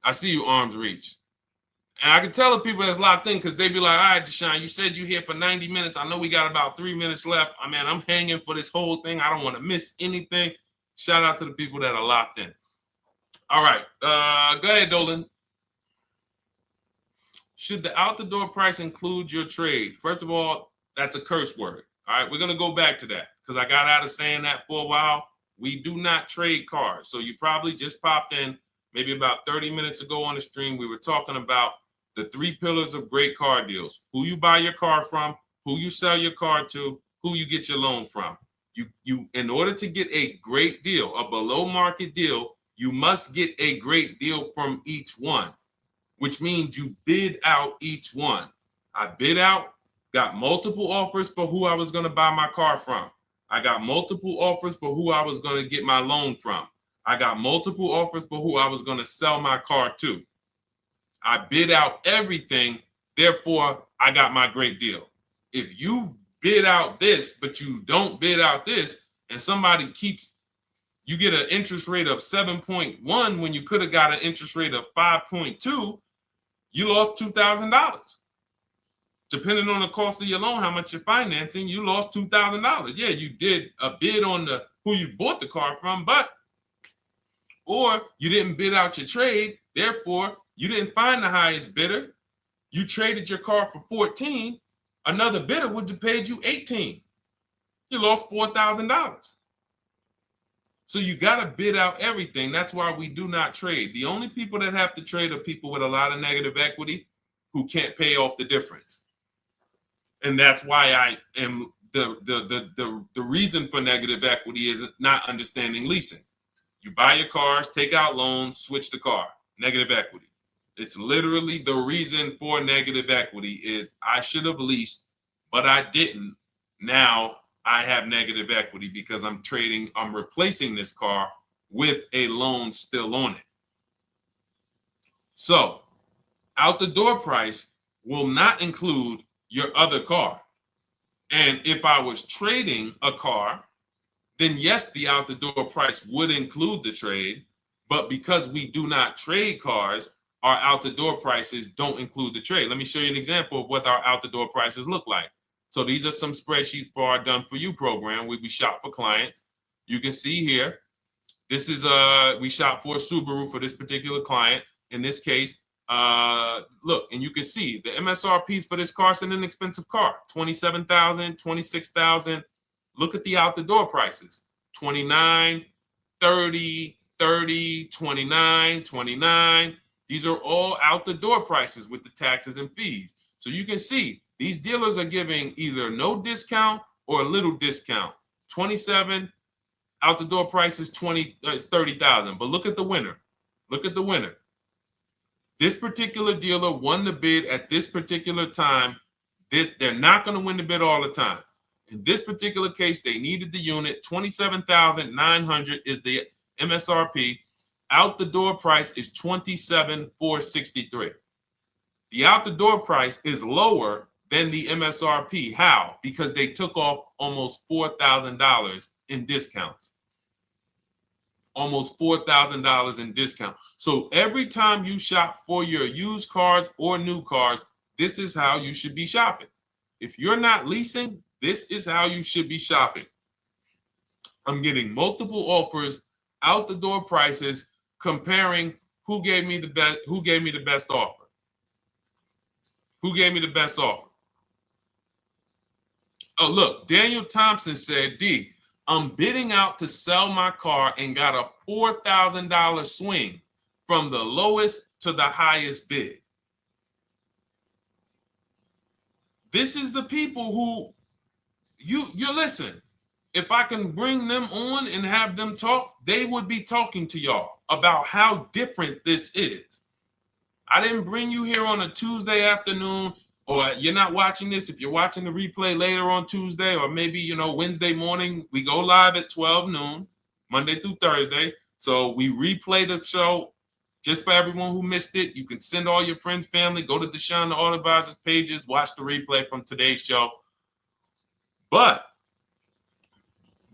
I see you, Arms Reach. And I can tell the people that's locked in, because they be like, all right, Deshone, you said you're here for 90 minutes. I know we got about 3 minutes left. I mean, I'm hanging for this whole thing. I don't want to miss anything. Shout out to the people that are locked in. All right. Go ahead, Dolan. Should the out-the-door price include your trade? First of all, that's a curse word. All right, we're going to go back to that, because I got out of saying that for a while. We do not trade cars. So you probably just popped in maybe about 30 minutes ago on the stream. We were talking about the 3 pillars of great car deals: who you buy your car from, who you sell your car to, who you get your loan from. You in order to get a great deal, a below market deal, you must get a great deal from each one, which means you bid out each one. I bid out, got multiple offers for who I was going to buy my car from. I got multiple offers for who I was going to get my loan from. I got multiple offers for who I was going to sell my car to. I bid out everything, therefore I got my great deal. If you bid out this, but you don't bid out this, and somebody you get an interest rate of 7.1 when you could have got an interest rate of 5.2, you lost $2,000. Depending on the cost of your loan, how much you're financing, you lost $2,000. Yeah, you did a bid on who you bought the car from, or you didn't bid out your trade, therefore you didn't find the highest bidder. You traded your car for 14. Another bidder would have paid you 18. You lost $4,000. So you got to bid out everything. That's why we do not trade. The only people that have to trade are people with a lot of negative equity who can't pay off the difference. And that's why I am the reason for negative equity is not understanding leasing. You buy your cars, take out loans, switch the car. Negative equity. It's literally the reason for negative equity is I should have leased, but I didn't. Now I have negative equity because I'm replacing this car with a loan still on it. So out the door price will not include your other car. And if I was trading a car, then yes, the out the door price would include the trade. But because we do not trade cars, our out the door prices don't include the trade. Let me show you an example of what our out the door prices look like. So these are some spreadsheets for our Done For You program where we shop for clients. You can see here, this is we shop for a Subaru for this particular client. In this case, look, and you can see the MSRPs for this car. It's an inexpensive car, $27,000, $26,000. Look at the out the door prices, 29, 30, 30, 29, 29. These are all out the door prices with the taxes and fees. So you can see these dealers are giving either no discount or a little discount. 27 out the door price is 30,000. But look at the winner. Look at the winner. This particular dealer won the bid at this particular time. They're not going to win the bid all the time. In this particular case, they needed the unit. 27,900 is the MSRP. Out the door price is 27,463. The out the door price is lower than the MSRP. How? Because they took off almost $4,000 in discounts. Almost $4,000 in discount. So every time you shop for your used cars or new cars, this is how you should be shopping. If you're not leasing, this is how you should be shopping. I'm getting multiple offers, out the door prices, comparing who gave me the best offer. Who gave me the best offer? Oh, look, Daniel Thompson said, D, I'm bidding out to sell my car and got a $4,000 swing from the lowest to the highest bid. This is the people who you listen. If I can bring them on and have them talk, they would be talking to y'all about how different this is. I didn't bring you here on a Tuesday afternoon, or you're not watching this. If you're watching the replay later on Tuesday, or maybe, Wednesday morning, we go live at 12 noon, Monday through Thursday. So we replay the show just for everyone who missed it. You can send all your friends, family, go to Deshone the Auto Advisor's pages, watch the replay from today's show. But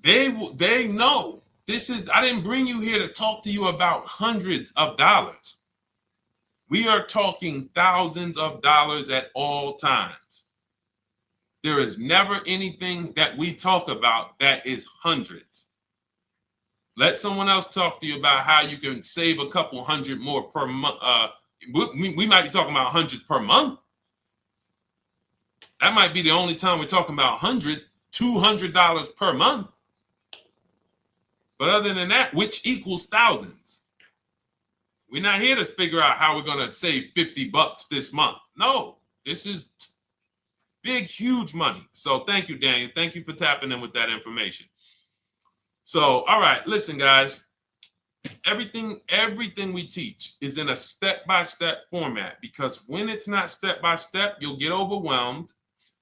they know this is, I didn't bring you here to talk to you about hundreds of dollars. We are talking thousands of dollars at all times. There is never anything that we talk about that is hundreds. Let someone else talk to you about how you can save a couple hundred more per month. We might be talking about hundreds per month. That might be the only time we're talking about hundreds, $200 per month. But other than that, which equals thousands. We're not here to figure out how we're going to save $50 this month. No, this is big, huge money. So thank you, Daniel. Thank you for tapping in with that information. So, all right, listen, guys. Everything we teach is in a step-by-step format, because when it's not step-by-step, you'll get overwhelmed.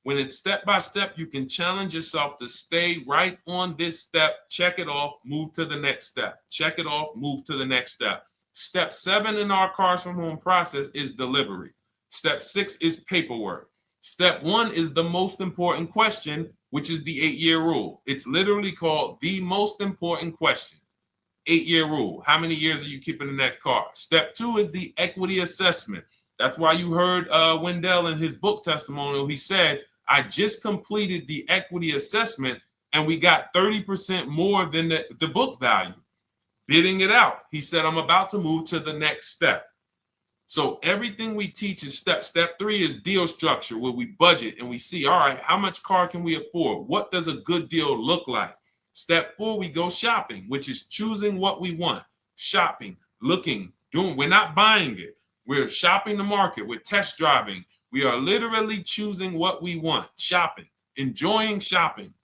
When it's step-by-step, you can challenge yourself to stay right on this step, check it off, move to the next step. Check it off, move to the next step. Step 7 in our Cars from Home process is delivery. Step 6 is paperwork. Step 1 is the most important question, which is the 8-year rule. It's literally called the most important question. 8-year rule. How many years are you keeping the next car? Step 2 is the equity assessment. That's why you heard Wendell in his book testimonial. He said, I just completed the equity assessment and we got 30% more than the book value. Bidding it out. He said, I'm about to move to the next step. So everything we teach is step. Step 3 is deal structure, where we budget and we see, all right, how much car can we afford? What does a good deal look like? Step 4, we go shopping, which is choosing what we want. Shopping, looking, doing. We're not buying it. We're shopping the market. We're test driving. We are literally choosing what we want. Shopping, enjoying shopping.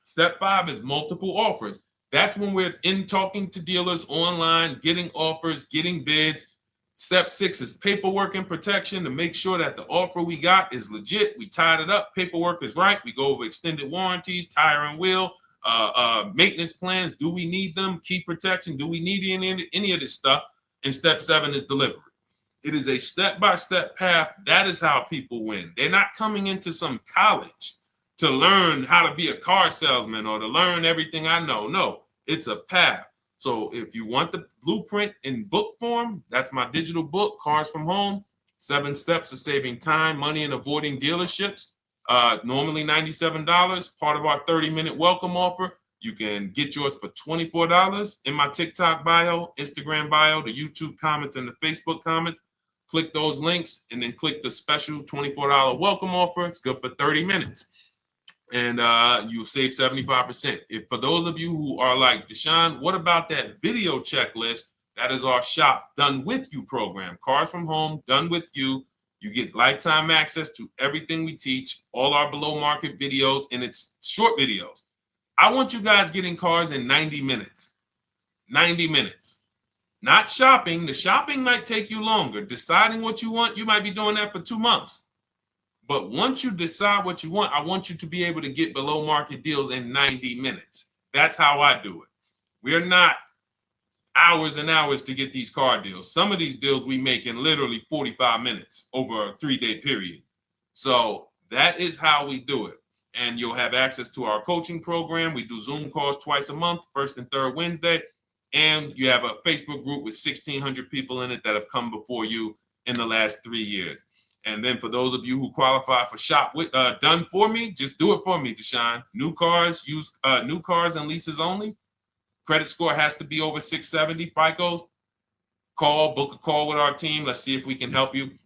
Step 5 is multiple offers. That's when we're in talking to dealers online, getting offers, getting bids. Step 6 is paperwork and protection to make sure that the offer we got is legit. We tied it up. Paperwork is right. We go over extended warranties, tire and wheel, maintenance plans. Do we need them? Key protection. Do we need any of this stuff? And step 7 is delivery. It is a step-by-step path. That is how people win. They're not coming into some college to learn how to be a car salesman or to learn everything I know. No, it's a path. So if you want the blueprint in book form, that's my digital book, Cars from Home, 7 Steps of Saving Time, Money, and Avoiding Dealerships. Normally $97, part of our 30-minute welcome offer. You can get yours for $24 in my TikTok bio, Instagram bio, the YouTube comments, and the Facebook comments. Click those links and then click the special $24 welcome offer. It's good for 30 minutes. And you'll save 75%. If for those of you who are like, Deshone, what about that video checklist? That is our shop done with you program. Cars from home, done with you. You get lifetime access to everything we teach, all our below market videos, and it's short videos. I want you guys getting cars in 90 minutes. 90 minutes. Not shopping. The shopping might take you longer. Deciding what you want, you might be doing that for 2 months. But once you decide what you want, I want you to be able to get below market deals in 90 minutes. That's how I do it. We're not hours and hours to get these car deals. Some of these deals we make in literally 45 minutes over a 3-day period. So that is how we do it. And you'll have access to our coaching program. We do Zoom calls twice a month, first and third Wednesday. And you have a Facebook group with 1,600 people in it that have come before you in the last 3 years. And then for those of you who qualify for shop with done for me, just do it for me, Deshone. New cars and leases only. Credit score has to be over 670 FICO. Book a call with our team. Let's see if we can help you.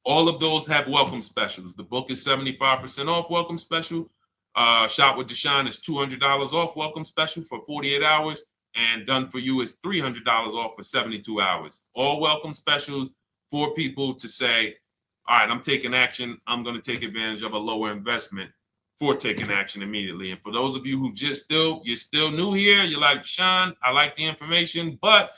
All of those have welcome specials. The book is 75% off welcome special. Shop with Deshone is $200 off welcome special for 48 hours. And done for you is $300 off for 72 hours. All welcome specials for people to say, all right, I'm taking action. I'm going to take advantage of a lower investment for taking action immediately. And for those of you who you're still new here, you're like, Deshone, I like the information, but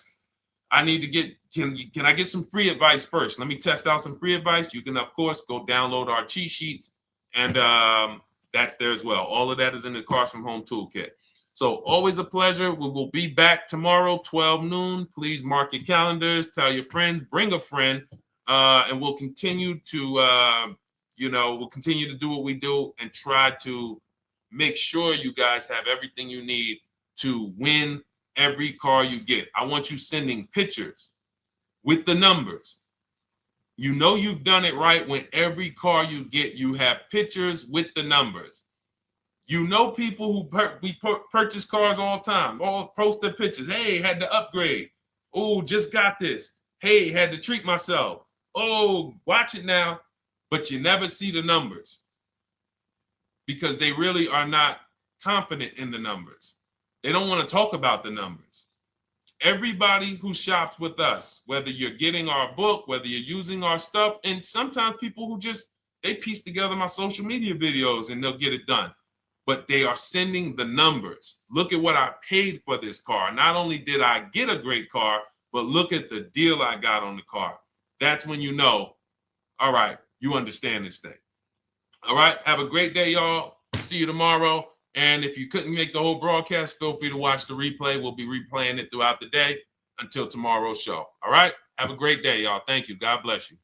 I need to get, can I get some free advice first? Let me test out some free advice. You can, of course, go download our cheat sheets, and that's there as well. All of that is in the Cars from Home Toolkit. So always a pleasure. We will be back tomorrow, 12 noon. Please mark your calendars, tell your friends, bring a friend, and we'll continue to, we'll continue to do what we do and try to make sure you guys have everything you need to win every car you get. I want you sending pictures with the numbers. You know you've done it right when every car you get, you have pictures with the numbers. You know people who purchase cars all the time, all post their pictures. Hey, had to upgrade. Oh, just got this. Hey, had to treat myself. Oh, watch it now. But you never see the numbers because they really are not confident in the numbers. They don't want to talk about the numbers. Everybody who shops with us, whether you're getting our book, whether you're using our stuff, and sometimes people who they piece together my social media videos and they'll get it done. But they are sending the numbers. Look at what I paid for this car. Not only did I get a great car, but look at the deal I got on the car. That's when you know, all right, you understand this thing. All right, have a great day, y'all. See you tomorrow. And if you couldn't make the whole broadcast, feel free to watch the replay. We'll be replaying it throughout the day until tomorrow's show. All right, have a great day, y'all. Thank you. God bless you.